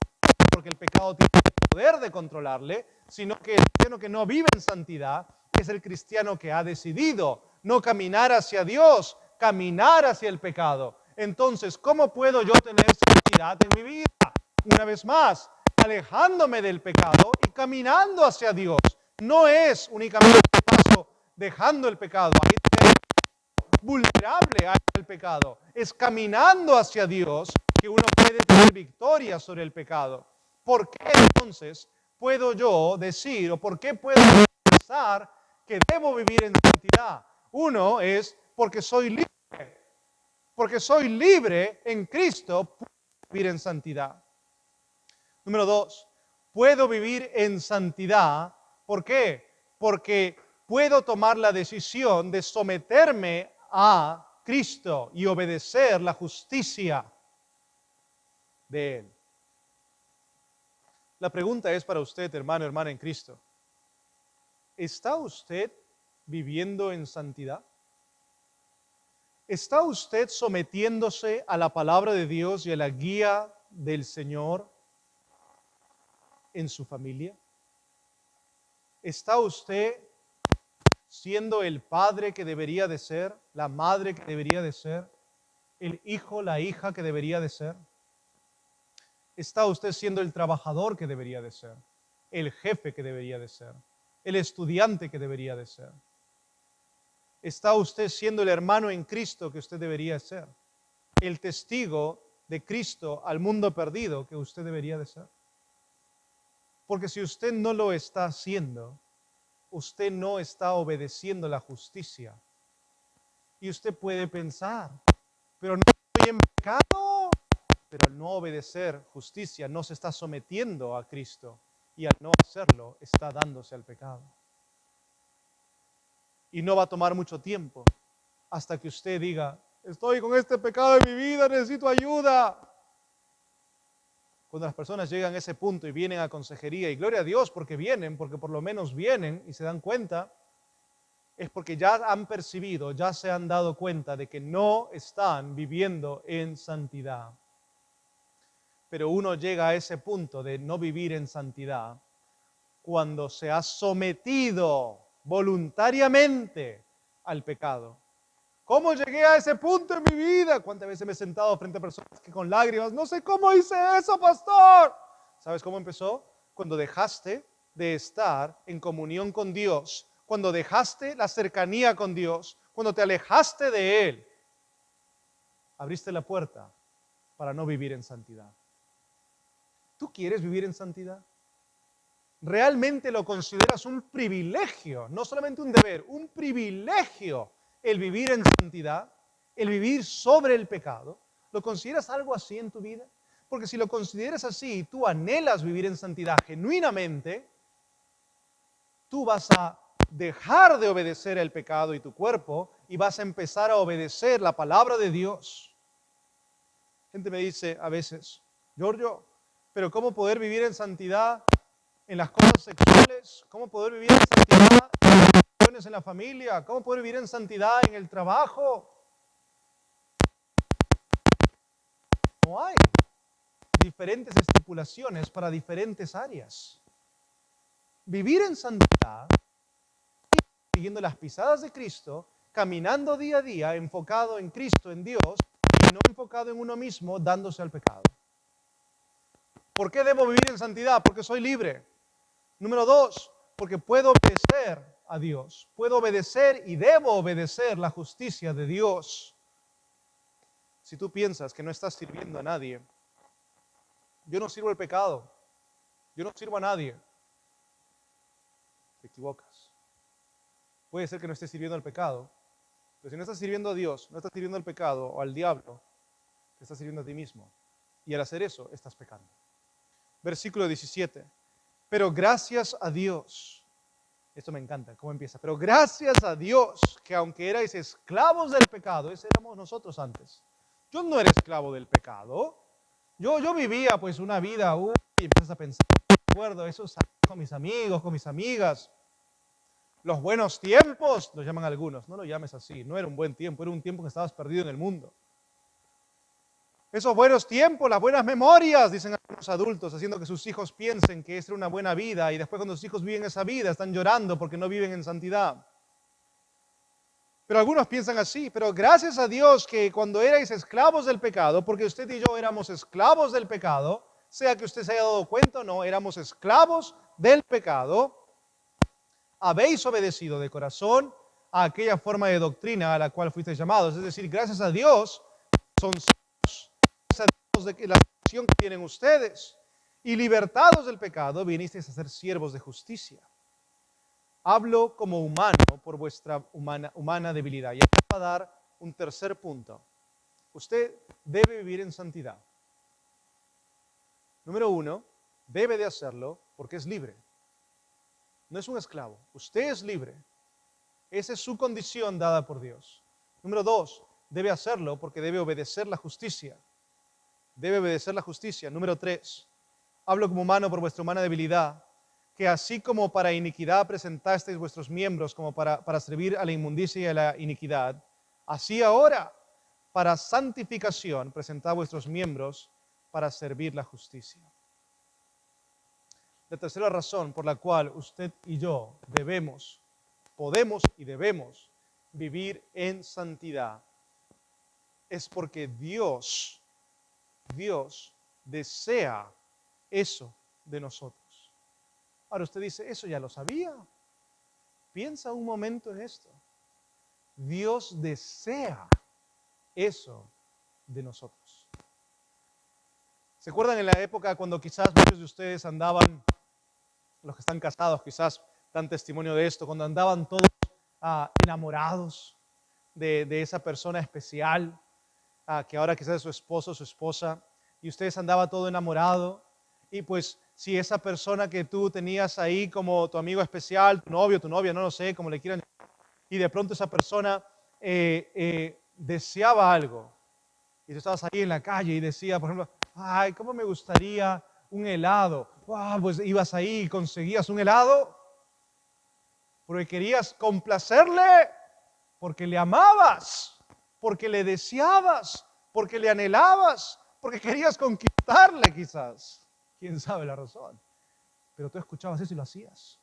porque el pecado tiene el poder de controlarle, sino que el cristiano que no vive en santidad es el cristiano que ha decidido no caminar hacia Dios, caminar hacia el pecado. Entonces, ¿cómo puedo yo tener santidad en mi vida? Una vez más, alejándome del pecado y caminando hacia Dios. No es únicamente un paso dejando el pecado, ahí es vulnerable al pecado. Es caminando hacia Dios que uno puede tener victoria sobre el pecado. ¿Por qué entonces puedo yo decir o por qué puedo pensar que debo vivir en santidad? Uno es porque soy libre. Porque soy libre en Cristo, puedo vivir en santidad. Número 2, puedo vivir en santidad. ¿Por qué? Porque puedo tomar la decisión de someterme a Cristo y obedecer la justicia de Él. La pregunta es para usted, hermano, hermana en Cristo. ¿Está usted viviendo en santidad? ¿Está usted sometiéndose a la palabra de Dios y a la guía del Señor en su familia? ¿Está usted siendo el padre que debería de ser, la madre que debería de ser, el hijo, la hija que debería de ser? ¿Está usted siendo el trabajador que debería de ser? el jefe que debería de ser, el estudiante que debería de ser? ¿Está usted siendo el hermano en Cristo que usted debería ser? ¿El testigo de Cristo al mundo perdido que usted debería de ser? Porque si usted no lo está haciendo, usted no está obedeciendo la justicia. Y usted puede pensar, pero no estoy en pecado. Pero al no obedecer justicia no se está sometiendo a Cristo. Y al no hacerlo está dándose al pecado. Y no va a tomar mucho tiempo hasta que usted diga, estoy con este pecado en mi vida, necesito ayuda. Cuando las personas llegan a ese punto y vienen a consejería, y gloria a Dios porque vienen, porque por lo menos vienen y se dan cuenta, es porque ya han percibido, ya se han dado cuenta de que no están viviendo en santidad. Pero uno llega a ese punto de no vivir en santidad cuando se ha sometido voluntariamente al pecado. ¿Cómo llegué a ese punto en mi vida? ¿Cuántas veces me he sentado frente a personas que con lágrimas, no sé cómo hice eso, pastor? ¿Sabes cómo empezó? Cuando dejaste de estar en comunión con Dios, cuando dejaste la cercanía con Dios, cuando te alejaste de Él, abriste la puerta para no vivir en santidad. ¿Tú quieres vivir en santidad? ¿Realmente lo consideras un privilegio, no solamente un deber, un privilegio el vivir en santidad, el vivir sobre el pecado? ¿Lo consideras algo así en tu vida? Porque si lo consideras así y tú anhelas vivir en santidad genuinamente, tú vas a dejar de obedecer el pecado y tu cuerpo y vas a empezar a obedecer la palabra de Dios. Gente me dice a veces, Giorgio, pero ¿cómo poder vivir en santidad en las cosas sexuales? ¿Cómo poder vivir en santidad en las relaciones en la familia? ¿Cómo poder vivir en santidad en el trabajo? No hay diferentes estipulaciones para diferentes áreas. Vivir en santidad, siguiendo las pisadas de Cristo, caminando día a día, enfocado en Cristo, en Dios, y no enfocado en uno mismo, dándose al pecado. ¿Por qué debo vivir en santidad? Porque soy libre. Número 2, porque puedo obedecer a Dios. Puedo obedecer y debo obedecer la justicia de Dios. Si tú piensas que no estás sirviendo a nadie, yo no sirvo el pecado, yo no sirvo a nadie, te equivocas. Puede ser que no estés sirviendo al pecado, pero si no estás sirviendo a Dios, no estás sirviendo al pecado o al diablo, te estás sirviendo a ti mismo. Y al hacer eso, estás pecando. Versículo 17. Pero gracias a Dios, esto me encanta, cómo empieza, pero gracias a Dios que aunque erais esclavos del pecado, ese éramos nosotros antes. Yo no era esclavo del pecado, yo vivía pues una vida, y empiezas a pensar, recuerdo esos años con mis amigos, con mis amigas, los buenos tiempos, lo llaman algunos, no lo llames así, no era un buen tiempo, era un tiempo que estabas perdido en el mundo. Esos buenos tiempos, las buenas memorias, dicen algunos adultos, haciendo que sus hijos piensen que esa era una buena vida y después cuando sus hijos viven esa vida están llorando porque no viven en santidad. Pero algunos piensan así, pero gracias a Dios que cuando erais esclavos del pecado, porque usted y yo éramos esclavos del pecado, sea que usted se haya dado cuenta o no, éramos esclavos del pecado, habéis obedecido de corazón a aquella forma de doctrina a la cual fuisteis llamados. Es decir, gracias a Dios son de la acción que tienen ustedes y libertados del pecado vinisteis a ser siervos de justicia. Hablo como humano por vuestra humana debilidad. Y acá va a dar un tercer punto. Usted debe vivir en santidad. Número 1, debe de hacerlo porque es libre. No es un esclavo. Usted es libre. Esa es su condición dada por Dios. Número 2, debe hacerlo porque debe obedecer la justicia. Debe obedecer la justicia. Número 3, hablo como humano por vuestra humana debilidad, que así como para iniquidad presentasteis vuestros miembros como para servir a la inmundicia y a la iniquidad, así ahora, para santificación, presentad vuestros miembros para servir la justicia. La tercera razón por la cual usted y yo podemos y debemos vivir en santidad es porque Dios desea eso de nosotros. Ahora usted dice, eso ya lo sabía. Piensa un momento en esto. Dios desea eso de nosotros. ¿Se acuerdan en la época cuando quizás muchos de ustedes andaban, los que están casados quizás dan testimonio de esto, cuando andaban todos enamorados de esa persona especial, que ahora quizás es su esposo o su esposa, y ustedes andaban todo enamorado, y pues si esa persona que tú tenías ahí como tu amigo especial, tu novio, tu novia, no lo sé, como le quieran llamar, y de pronto esa persona deseaba algo, y tú estabas ahí en la calle y decía, por ejemplo, ay, cómo me gustaría un helado. Pues ibas ahí y conseguías un helado porque querías complacerle, porque le amabas, porque le deseabas, porque le anhelabas, porque querías conquistarle quizás. ¿Quién sabe la razón? Pero tú escuchabas eso y lo hacías.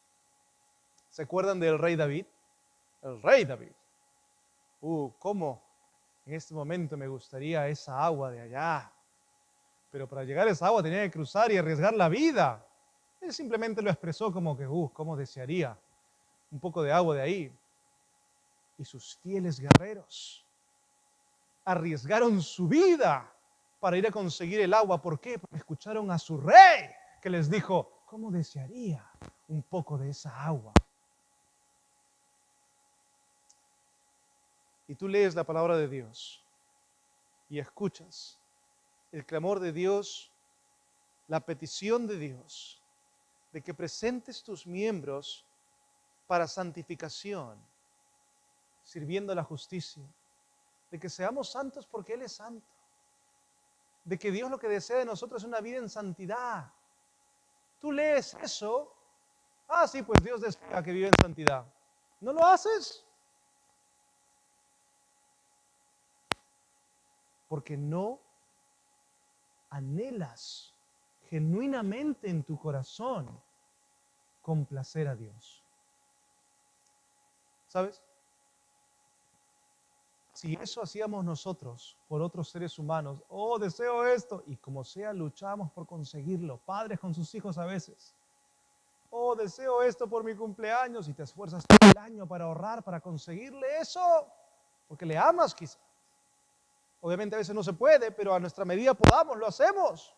¿Se acuerdan del rey David? El rey David. ¿Cómo? En este momento me gustaría esa agua de allá. Pero para llegar a esa agua tenía que cruzar y arriesgar la vida. Él simplemente lo expresó como que, cómo desearía un poco de agua de ahí. Y sus fieles guerreros arriesgaron su vida para ir a conseguir el agua. ¿Por qué? Porque escucharon a su rey que les dijo, ¿cómo desearía un poco de esa agua? Y tú lees la palabra de Dios y escuchas el clamor de Dios, la petición de Dios, de que presentes tus miembros para santificación, sirviendo a la justicia, de que seamos santos porque Él es santo, de que Dios lo que desea de nosotros es una vida en santidad. Tú lees eso, sí, pues Dios desea que viva en santidad. ¿No lo haces? Porque no anhelas genuinamente en tu corazón complacer a Dios. ¿Sabes? Si eso hacíamos nosotros por otros seres humanos, deseo esto, y como sea luchamos por conseguirlo, padres con sus hijos a veces, deseo esto por mi cumpleaños, y te esfuerzas todo el año para ahorrar, para conseguirle eso, porque le amas quizás. Obviamente a veces no se puede, pero a nuestra medida podamos, lo hacemos.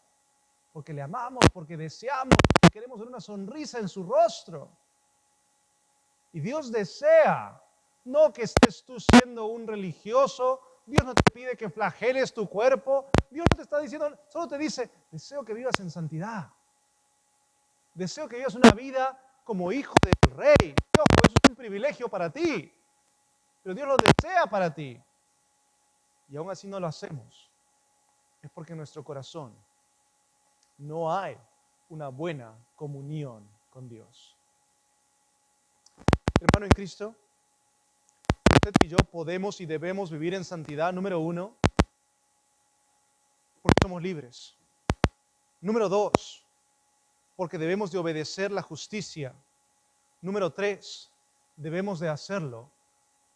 Porque le amamos, porque deseamos, porque queremos ver una sonrisa en su rostro. Y Dios desea, no que estés tú siendo un religioso, Dios no te pide que flageles tu cuerpo, Dios no te está diciendo, solo te dice, deseo que vivas en santidad. Deseo que vivas una vida como hijo del rey. Ojo, eso es un privilegio para ti, pero Dios lo desea para ti. Y aún así no lo hacemos, es porque en nuestro corazón no hay una buena comunión con Dios. Hermano en Cristo, usted y yo podemos y debemos vivir en santidad, número 1, porque somos libres. Número 2, porque debemos de obedecer la justicia. Número 3, debemos de hacerlo.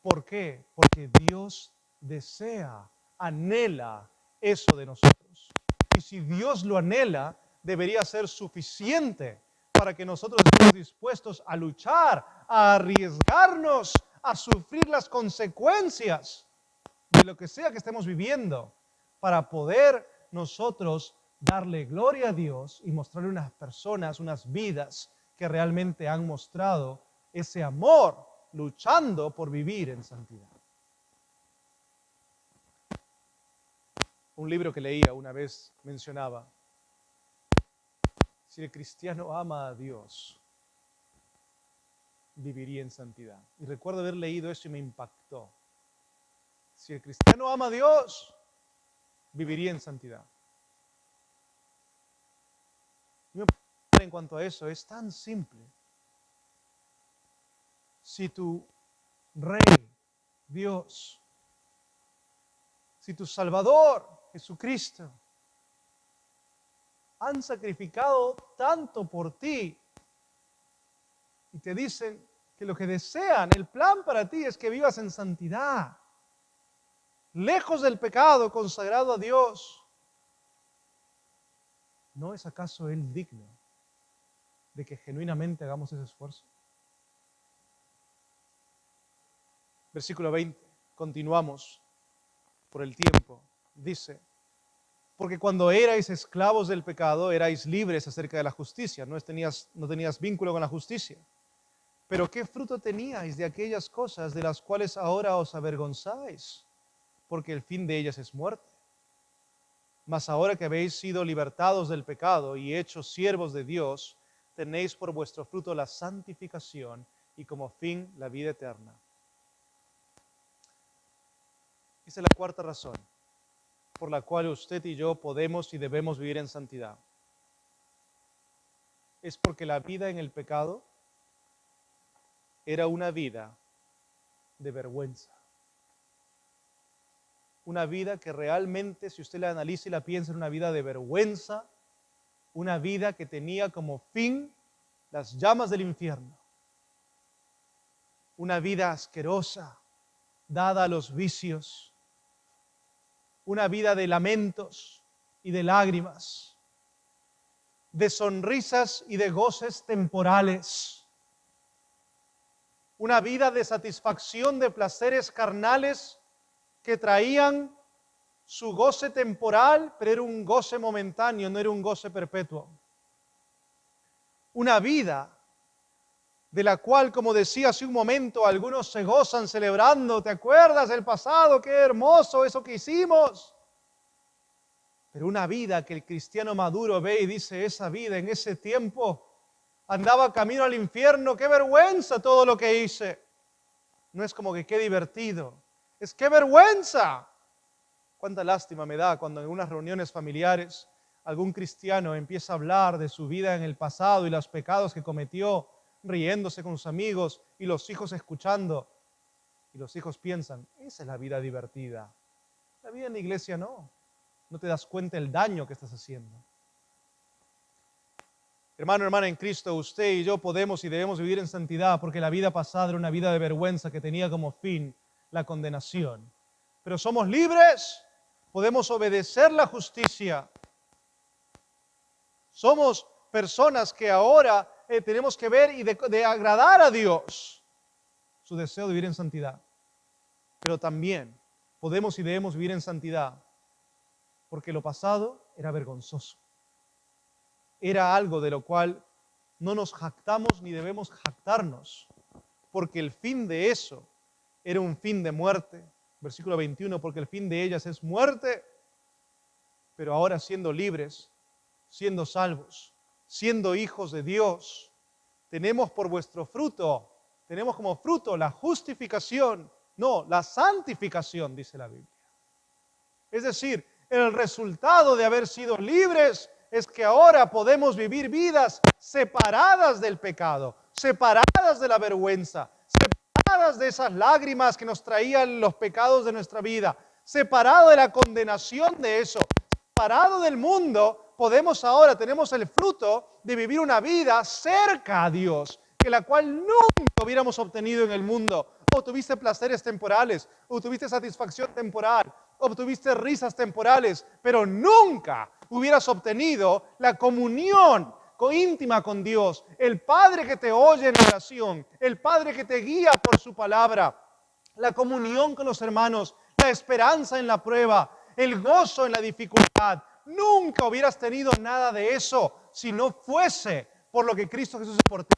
¿Por qué? Porque Dios desea, anhela eso de nosotros. Y si Dios lo anhela, debería ser suficiente para que nosotros estemos dispuestos a luchar, a arriesgarnos, a sufrir las consecuencias de lo que sea que estemos viviendo, para poder nosotros darle gloria a Dios y mostrarle unas personas, unas vidas que realmente han mostrado ese amor, luchando por vivir en santidad. Un libro que leía una vez mencionaba, si el cristiano ama a Dios, viviría en santidad. Y recuerdo haber leído eso y me impactó. Si el cristiano ama a Dios, viviría en santidad. Y mi pregunta en cuanto a eso es tan simple. Si tu Rey, Dios, si tu Salvador, Jesucristo, han sacrificado tanto por ti y te dicen que lo que desean, el plan para ti es que vivas en santidad, lejos del pecado, consagrado a Dios, ¿no es acaso Él digno de que genuinamente hagamos ese esfuerzo? Versículo 20, continuamos por el tiempo. Dice, porque cuando erais esclavos del pecado, erais libres acerca de la justicia, no tenías vínculo con la justicia. Pero ¿qué fruto teníais de aquellas cosas de las cuales ahora os avergonzáis? Porque el fin de ellas es muerte. Mas ahora que habéis sido libertados del pecado y hechos siervos de Dios, tenéis por vuestro fruto la santificación y como fin la vida eterna. Esa es la cuarta razón por la cual usted y yo podemos y debemos vivir en santidad. Es porque la vida en el pecado era una vida de vergüenza. Una vida que realmente, si usted la analiza y la piensa, era una vida de vergüenza, una vida que tenía como fin las llamas del infierno. Una vida asquerosa, dada a los vicios. Una vida de lamentos y de lágrimas, de sonrisas y de goces temporales. Una vida de satisfacción de placeres carnales que traían su goce temporal, pero era un goce momentáneo, no era un goce perpetuo. Una vida de la cual, como decía hace un momento, algunos se gozan celebrando. ¿Te acuerdas del pasado? ¡Qué hermoso eso que hicimos! Pero una vida que el cristiano maduro ve y dice, esa vida en ese tiempo andaba camino al infierno, ¡qué vergüenza todo lo que hice! No es como que qué divertido, es ¡qué vergüenza! Cuánta lástima me da cuando en unas reuniones familiares algún cristiano empieza a hablar de su vida en el pasado y los pecados que cometió, riéndose con sus amigos y los hijos escuchando. Y los hijos piensan, esa es la vida divertida. La vida en la iglesia no. No te das cuenta del daño que estás haciendo. Hermano, hermana en Cristo, usted y yo podemos y debemos vivir en santidad porque la vida pasada era una vida de vergüenza que tenía como fin la condenación. Pero somos libres, podemos obedecer la justicia. Somos personas que ahora tenemos que ver y de agradar a Dios, su deseo de vivir en santidad. Pero también podemos y debemos vivir en santidad porque lo pasado era vergonzoso. Era algo de lo cual no nos jactamos ni debemos jactarnos, porque el fin de eso era un fin de muerte. Versículo 21, porque el fin de ellas es muerte, pero ahora siendo libres, siendo salvos, siendo hijos de Dios, tenemos por vuestro fruto, tenemos como fruto la justificación, no, la santificación, dice la Biblia. Es decir, el resultado de haber sido libres es que ahora podemos vivir vidas separadas del pecado, separadas de la vergüenza, separadas de esas lágrimas que nos traían los pecados de nuestra vida, separado de la condenación de eso, separado del mundo. Podemos ahora, tenemos el fruto de vivir una vida cerca a Dios, que la cual nunca hubiéramos obtenido en el mundo. Obtuviste placeres temporales, obtuviste satisfacción temporal, obtuviste risas temporales, pero nunca hubieras obtenido la comunión íntima con Dios, el Padre que te oye en oración, el Padre que te guía por su palabra, la comunión con los hermanos, la esperanza en la prueba, el gozo en la dificultad. Nunca hubieras tenido nada de eso si no fuese por lo que Cristo Jesús hizo por ti.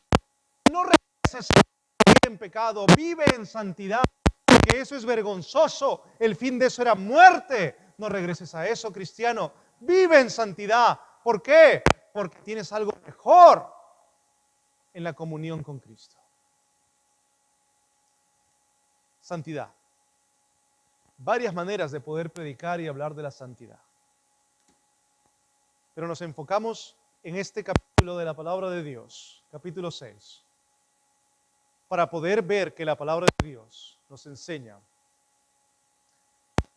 No regreses a vivir en pecado, vive en santidad, porque eso es vergonzoso. El fin de eso era muerte. No regreses a eso, cristiano. Vive en santidad. ¿Por qué? Porque tienes algo mejor en la comunión con Cristo. Santidad. Varias maneras de poder predicar y hablar de la santidad. Pero nos enfocamos en este capítulo de la palabra de Dios, capítulo 6, para poder ver que la palabra de Dios nos enseña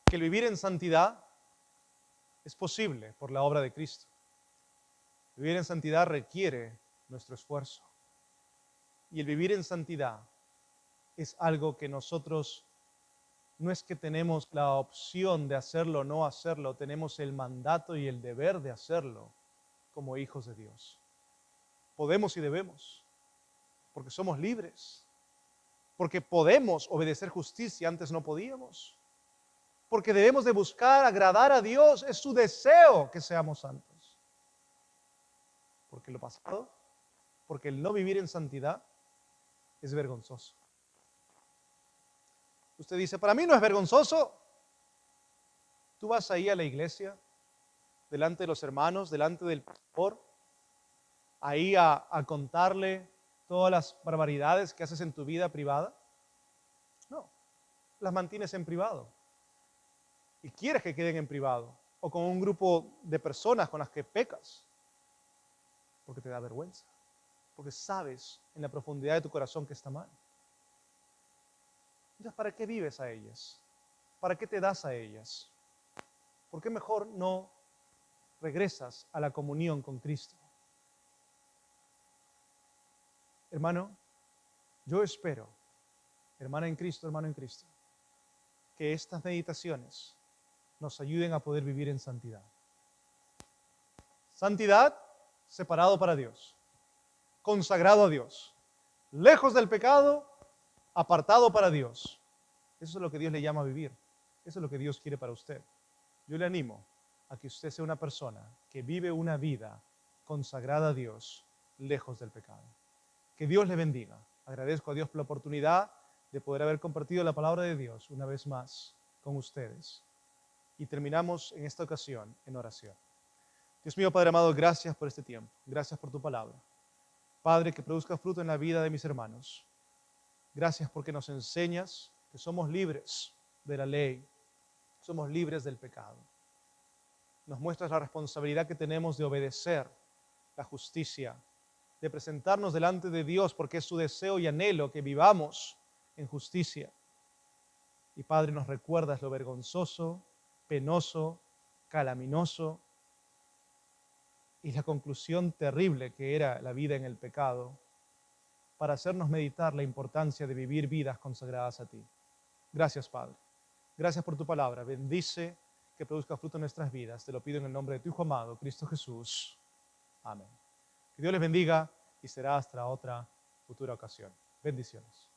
que el vivir en santidad es posible por la obra de Cristo. Vivir en santidad requiere nuestro esfuerzo. Y el vivir en santidad es algo que nosotros no es que tenemos la opción de hacerlo o no hacerlo, tenemos el mandato y el deber de hacerlo como hijos de Dios. podemos y debemos, porque somos libres, porque podemos obedecer justicia, antes no podíamos, porque debemos de buscar agradar a Dios, es su deseo que seamos santos. Porque lo pasado, porque el no vivir en santidad es vergonzoso. Usted dice, para mí no es vergonzoso. Tú vas ahí a la iglesia, delante de los hermanos, delante del pastor, ahí a contarle todas las barbaridades que haces en tu vida privada. No, las mantienes en privado. Y quieres que queden en privado, o con un grupo de personas con las que pecas, porque te da vergüenza, porque sabes en la profundidad de tu corazón que está mal. Entonces, ¿para qué vives a ellas? ¿Para qué te das a ellas? ¿Por qué mejor no regresas a la comunión con Cristo? Hermano, yo espero, hermano en Cristo, que estas meditaciones nos ayuden a poder vivir en santidad. Santidad, separado para Dios, consagrado a Dios, lejos del pecado, apartado para Dios. Eso es lo que Dios le llama a vivir. Eso es lo que Dios quiere para usted. Yo le animo a que usted sea una persona que vive una vida consagrada a Dios, lejos del pecado. Que Dios le bendiga. Agradezco a Dios por la oportunidad de poder haber compartido la palabra de Dios una vez más con ustedes. Y terminamos en esta ocasión en oración. Dios mío, Padre amado, gracias por este tiempo. Gracias por tu palabra. Padre, que produzca fruto en la vida de mis hermanos. Gracias porque nos enseñas que somos libres de la ley. Somos libres del pecado. Nos muestras la responsabilidad que tenemos de obedecer la justicia, de presentarnos delante de Dios porque es su deseo y anhelo que vivamos en justicia. Y Padre, nos recuerdas lo vergonzoso, penoso, calaminoso y la conclusión terrible que era la vida en el pecado, para hacernos meditar la importancia de vivir vidas consagradas a ti. Gracias, Padre. Gracias por tu palabra. Bendice que produzca fruto en nuestras vidas. Te lo pido en el nombre de tu Hijo amado, Cristo Jesús. Amén. Que Dios les bendiga y será hasta otra futura ocasión. Bendiciones.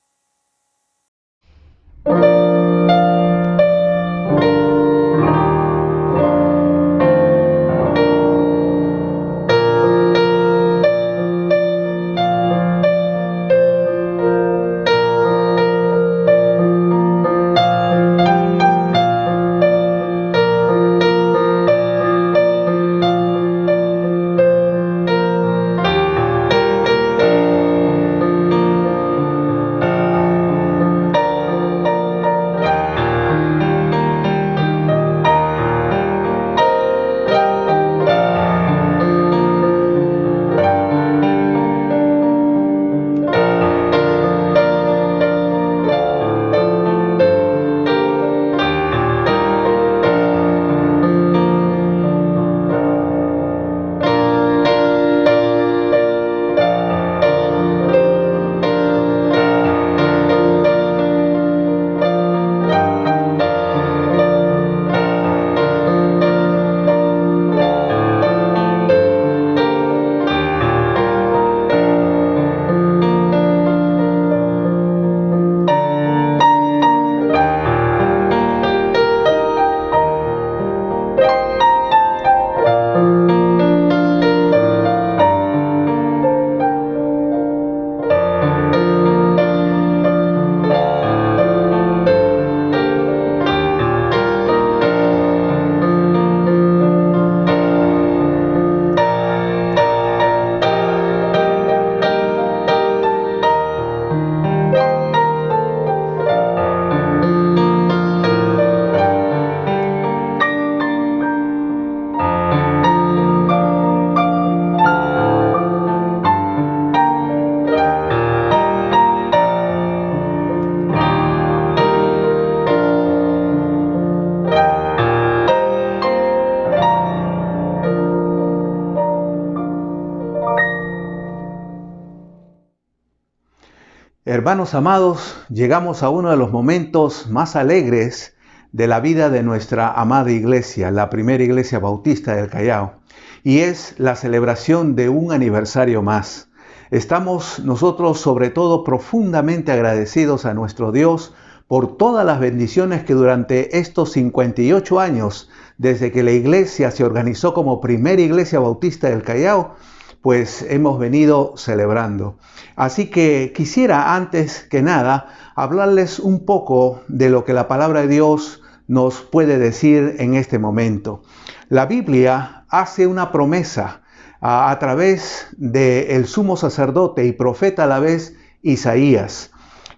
Hermanos amados, llegamos a uno de los momentos más alegres de la vida de nuestra amada iglesia, la primera iglesia bautista del Callao, y es la celebración de un aniversario más. Estamos nosotros sobre todo profundamente agradecidos a nuestro Dios por todas las bendiciones que durante estos 58 años, desde que la iglesia se organizó como primera iglesia bautista del Callao, pues hemos venido celebrando. Así que quisiera antes que nada hablarles un poco de lo que la palabra de Dios nos puede decir en este momento. La Biblia hace una promesa a través del sumo sacerdote y profeta a la vez, Isaías.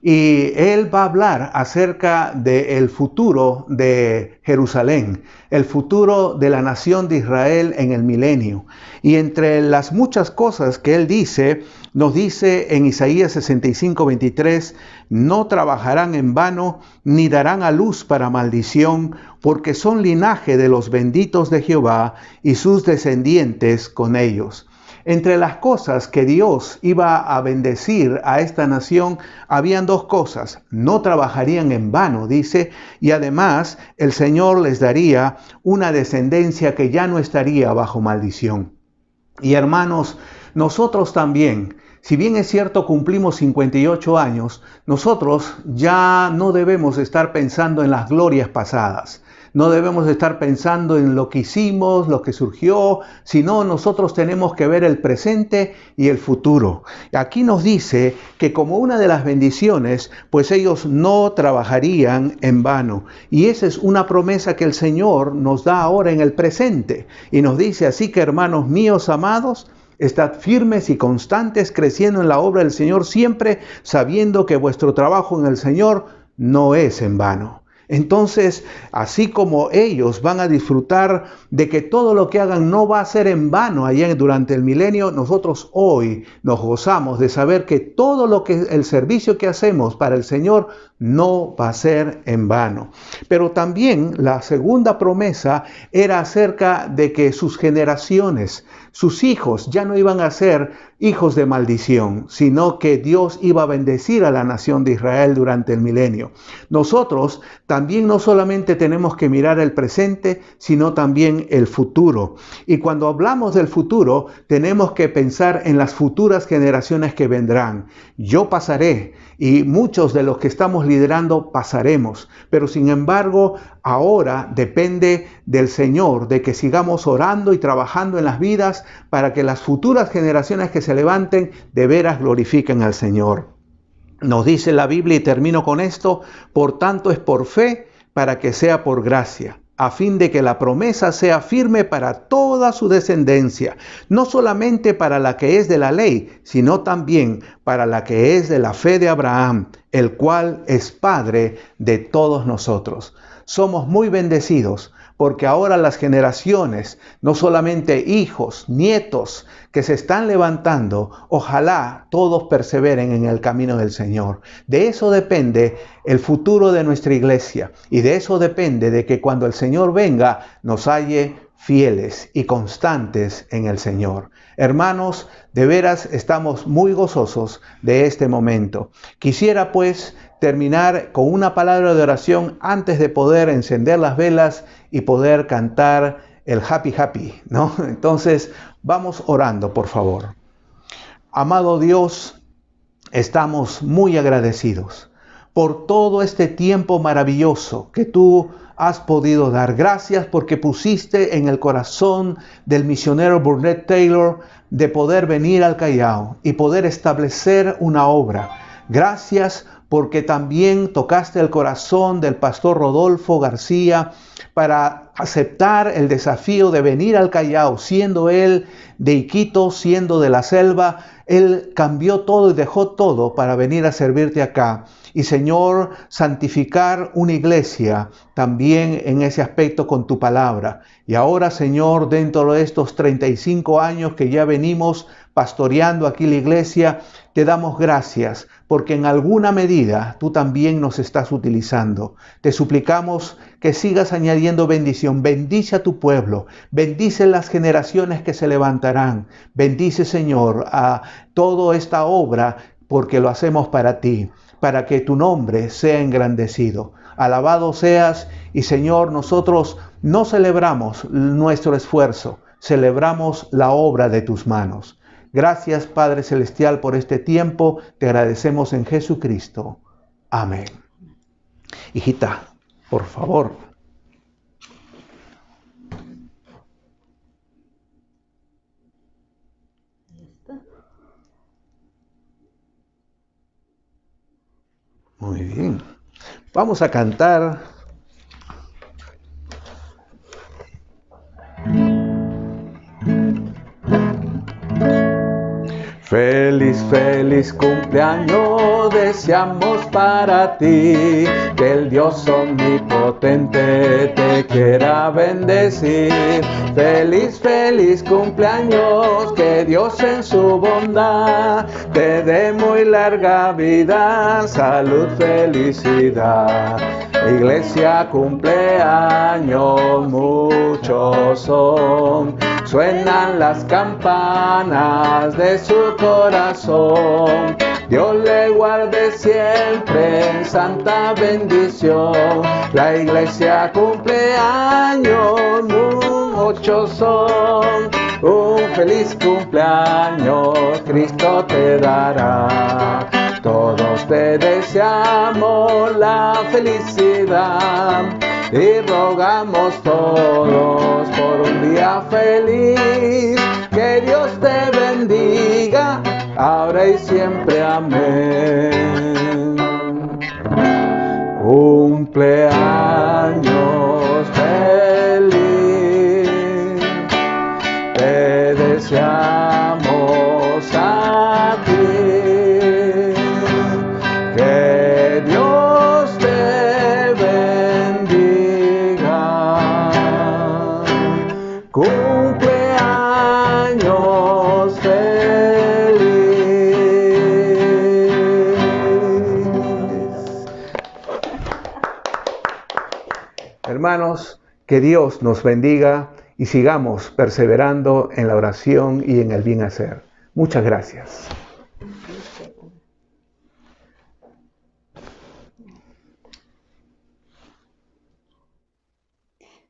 Y él va a hablar acerca del futuro de Jerusalén, el futuro de la nación de Israel en el milenio. Y entre las muchas cosas que él dice, nos dice en Isaías 65:23, no trabajarán en vano, ni darán a luz para maldición, porque son linaje de los benditos de Jehová y sus descendientes con ellos. Entre las cosas que Dios iba a bendecir a esta nación, habían dos cosas. No trabajarían en vano, dice, y además el Señor les daría una descendencia que ya no estaría bajo maldición. Y hermanos, nosotros también, si bien es cierto cumplimos 58 años, nosotros ya no debemos estar pensando en las glorias pasadas. No debemos estar pensando en lo que hicimos, lo que surgió, sino nosotros tenemos que ver el presente y el futuro. Aquí nos dice que como una de las bendiciones, pues ellos no trabajarían en vano. Y esa es una promesa que el Señor nos da ahora en el presente. Y nos dice, así que hermanos míos amados, estad firmes y constantes, creciendo en la obra del Señor, siempre sabiendo que vuestro trabajo en el Señor no es en vano. Entonces, así como ellos van a disfrutar de que todo lo que hagan no va a ser en vano allá durante el milenio, nosotros hoy nos gozamos de saber que todo lo que el servicio que hacemos para el Señor no va a ser en vano. Pero también la segunda promesa era acerca de que sus generaciones, sus hijos ya no iban a ser hijos de maldición, sino que Dios iba a bendecir a la nación de Israel durante el milenio. Nosotros también no solamente tenemos que mirar el presente, sino también el futuro. Y cuando hablamos del futuro, tenemos que pensar en las futuras generaciones que vendrán. Yo pasaré y muchos de los que estamos liderando pasaremos, pero sin embargo, ahora depende del Señor, de que sigamos orando y trabajando en las vidas para que las futuras generaciones que se levanten de veras glorifiquen al Señor. Nos dice la Biblia, y termino con esto, por tanto es por fe para que sea por gracia, a fin de que la promesa sea firme para toda su descendencia, no solamente para la que es de la ley, sino también para la que es de la fe de Abraham, el cual es Padre de todos nosotros. Somos muy bendecidos porque ahora las generaciones, no solamente hijos, nietos, que se están levantando, ojalá todos perseveren en el camino del Señor. De eso depende el futuro de nuestra iglesia y de eso depende de que cuando el Señor venga nos halle fieles y constantes en el Señor. Hermanos, de veras estamos muy gozosos de este momento. Quisiera pues terminar con una palabra de oración antes de poder encender las velas y poder cantar el Happy Happy, ¿no? Entonces, vamos orando, por favor. Amado Dios, estamos muy agradecidos por todo este tiempo maravilloso que tú has podido dar. Gracias porque pusiste en el corazón del misionero Burnett Taylor de poder venir al Callao y poder establecer una obra. Gracias porque también tocaste el corazón del pastor Rodolfo García para aceptar el desafío de venir al Callao, siendo él de Iquitos, siendo de la selva. Él cambió todo y dejó todo para venir a servirte acá. Y Señor, santificar una iglesia también en ese aspecto con tu palabra. Y ahora, Señor, dentro de estos 35 años que ya venimos pastoreando aquí la iglesia, te damos gracias porque en alguna medida tú también nos estás utilizando. Te suplicamos que sigas añadiendo bendición. Bendice a tu pueblo, bendice las generaciones que se levantarán. Bendice, Señor, a toda esta obra porque lo hacemos para ti, para que tu nombre sea engrandecido. Alabado seas y, Señor, nosotros no celebramos nuestro esfuerzo, celebramos la obra de tus manos. Gracias, Padre Celestial, por este tiempo. Te agradecemos en Jesucristo. Amén. Hijita, por favor. Muy bien. Vamos a cantar. Feliz, feliz cumpleaños deseamos para ti, que el Dios omnipotente te quiera bendecir. Feliz, feliz cumpleaños, que Dios en su bondad te dé muy larga vida, salud, felicidad. Iglesia, cumpleaños muchos son, suenan las campanas de su corazón. Dios le guarde siempre en santa bendición. La iglesia cumpleaños muchos son. Un feliz cumpleaños Cristo te dará. Todos te deseamos la felicidad y rogamos todos por un día feliz. Que Dios te bendiga, ahora y siempre. Amén. Cumpleaños feliz, te deseamos a ti. Que Dios te bendiga. Cumpleaños feliz. Hermanos, que Dios nos bendiga y sigamos perseverando en la oración y en el bien hacer. Muchas gracias.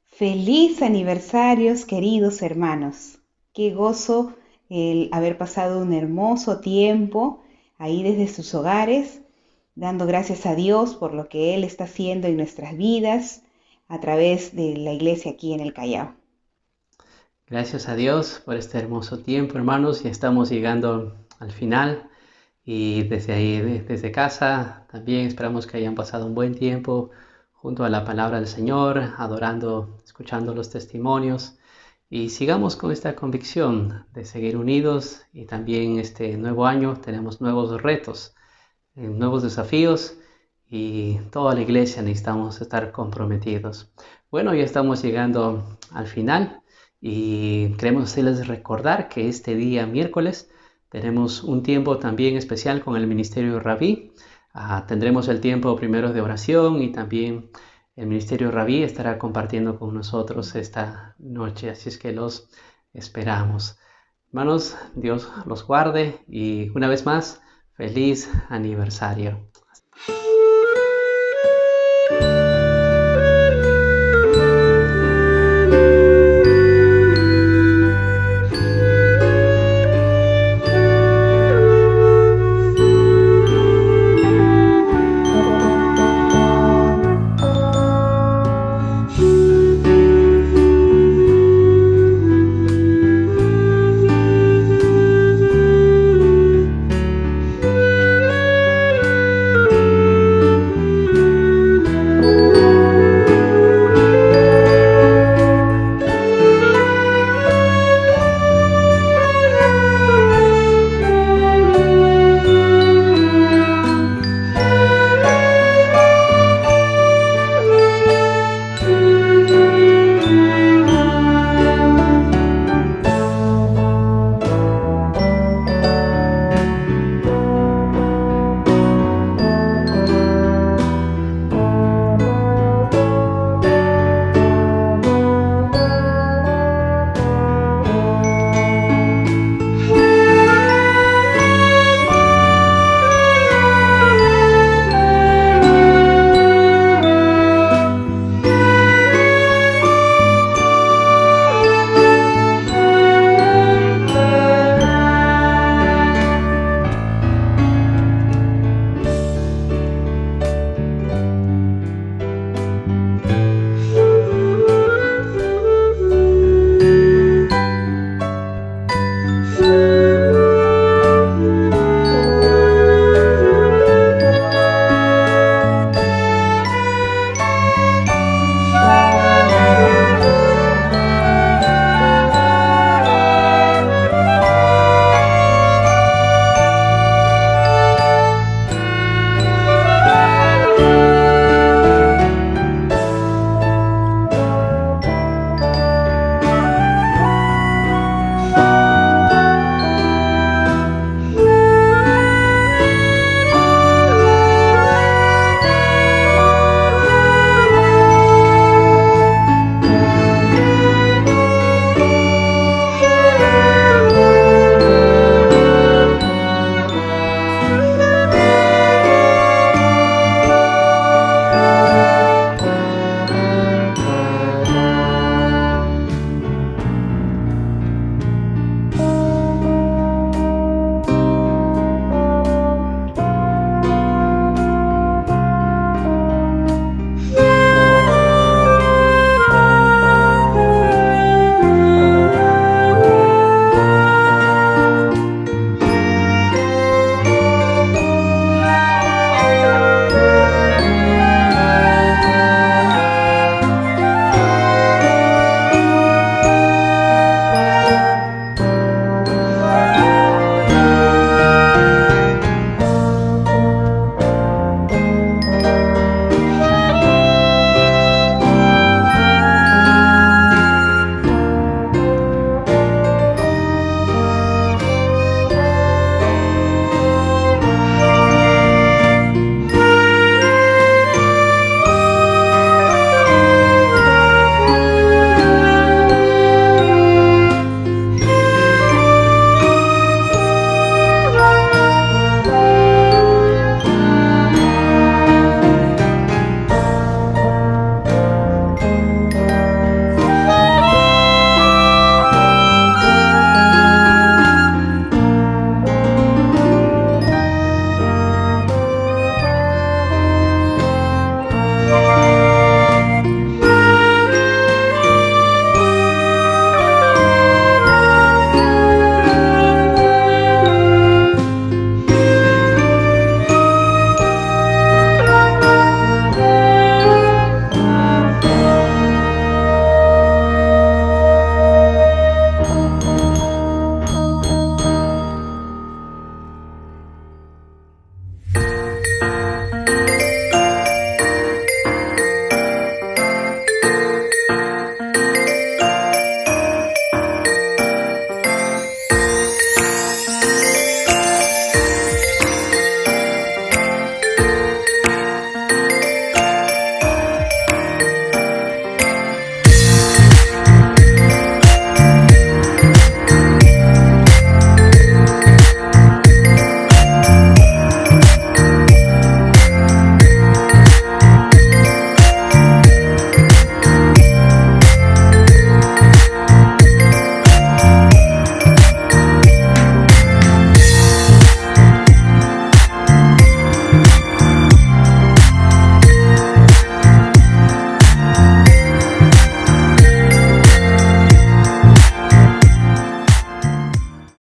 Feliz aniversarios, queridos hermanos. Qué gozo el haber pasado un hermoso tiempo ahí desde sus hogares, dando gracias a Dios por lo que Él está haciendo en nuestras vidas a través de la iglesia aquí en el Callao. Gracias a Dios por este hermoso tiempo, hermanos. Ya estamos llegando al final y desde ahí, desde casa, también esperamos que hayan pasado un buen tiempo junto a la palabra del Señor, adorando, escuchando los testimonios, y sigamos con esta convicción de seguir unidos. Y también este nuevo año tenemos nuevos retos, nuevos desafíos, y toda la iglesia necesitamos estar comprometidos. Bueno, ya estamos llegando al final y queremos hacerles recordar que este día miércoles tenemos un tiempo también especial con el Ministerio Rabí. Tendremos el tiempo primero de oración y también el Ministerio Rabí estará compartiendo con nosotros esta noche, así es que los esperamos. Hermanos, Dios los guarde y una vez más, feliz aniversario.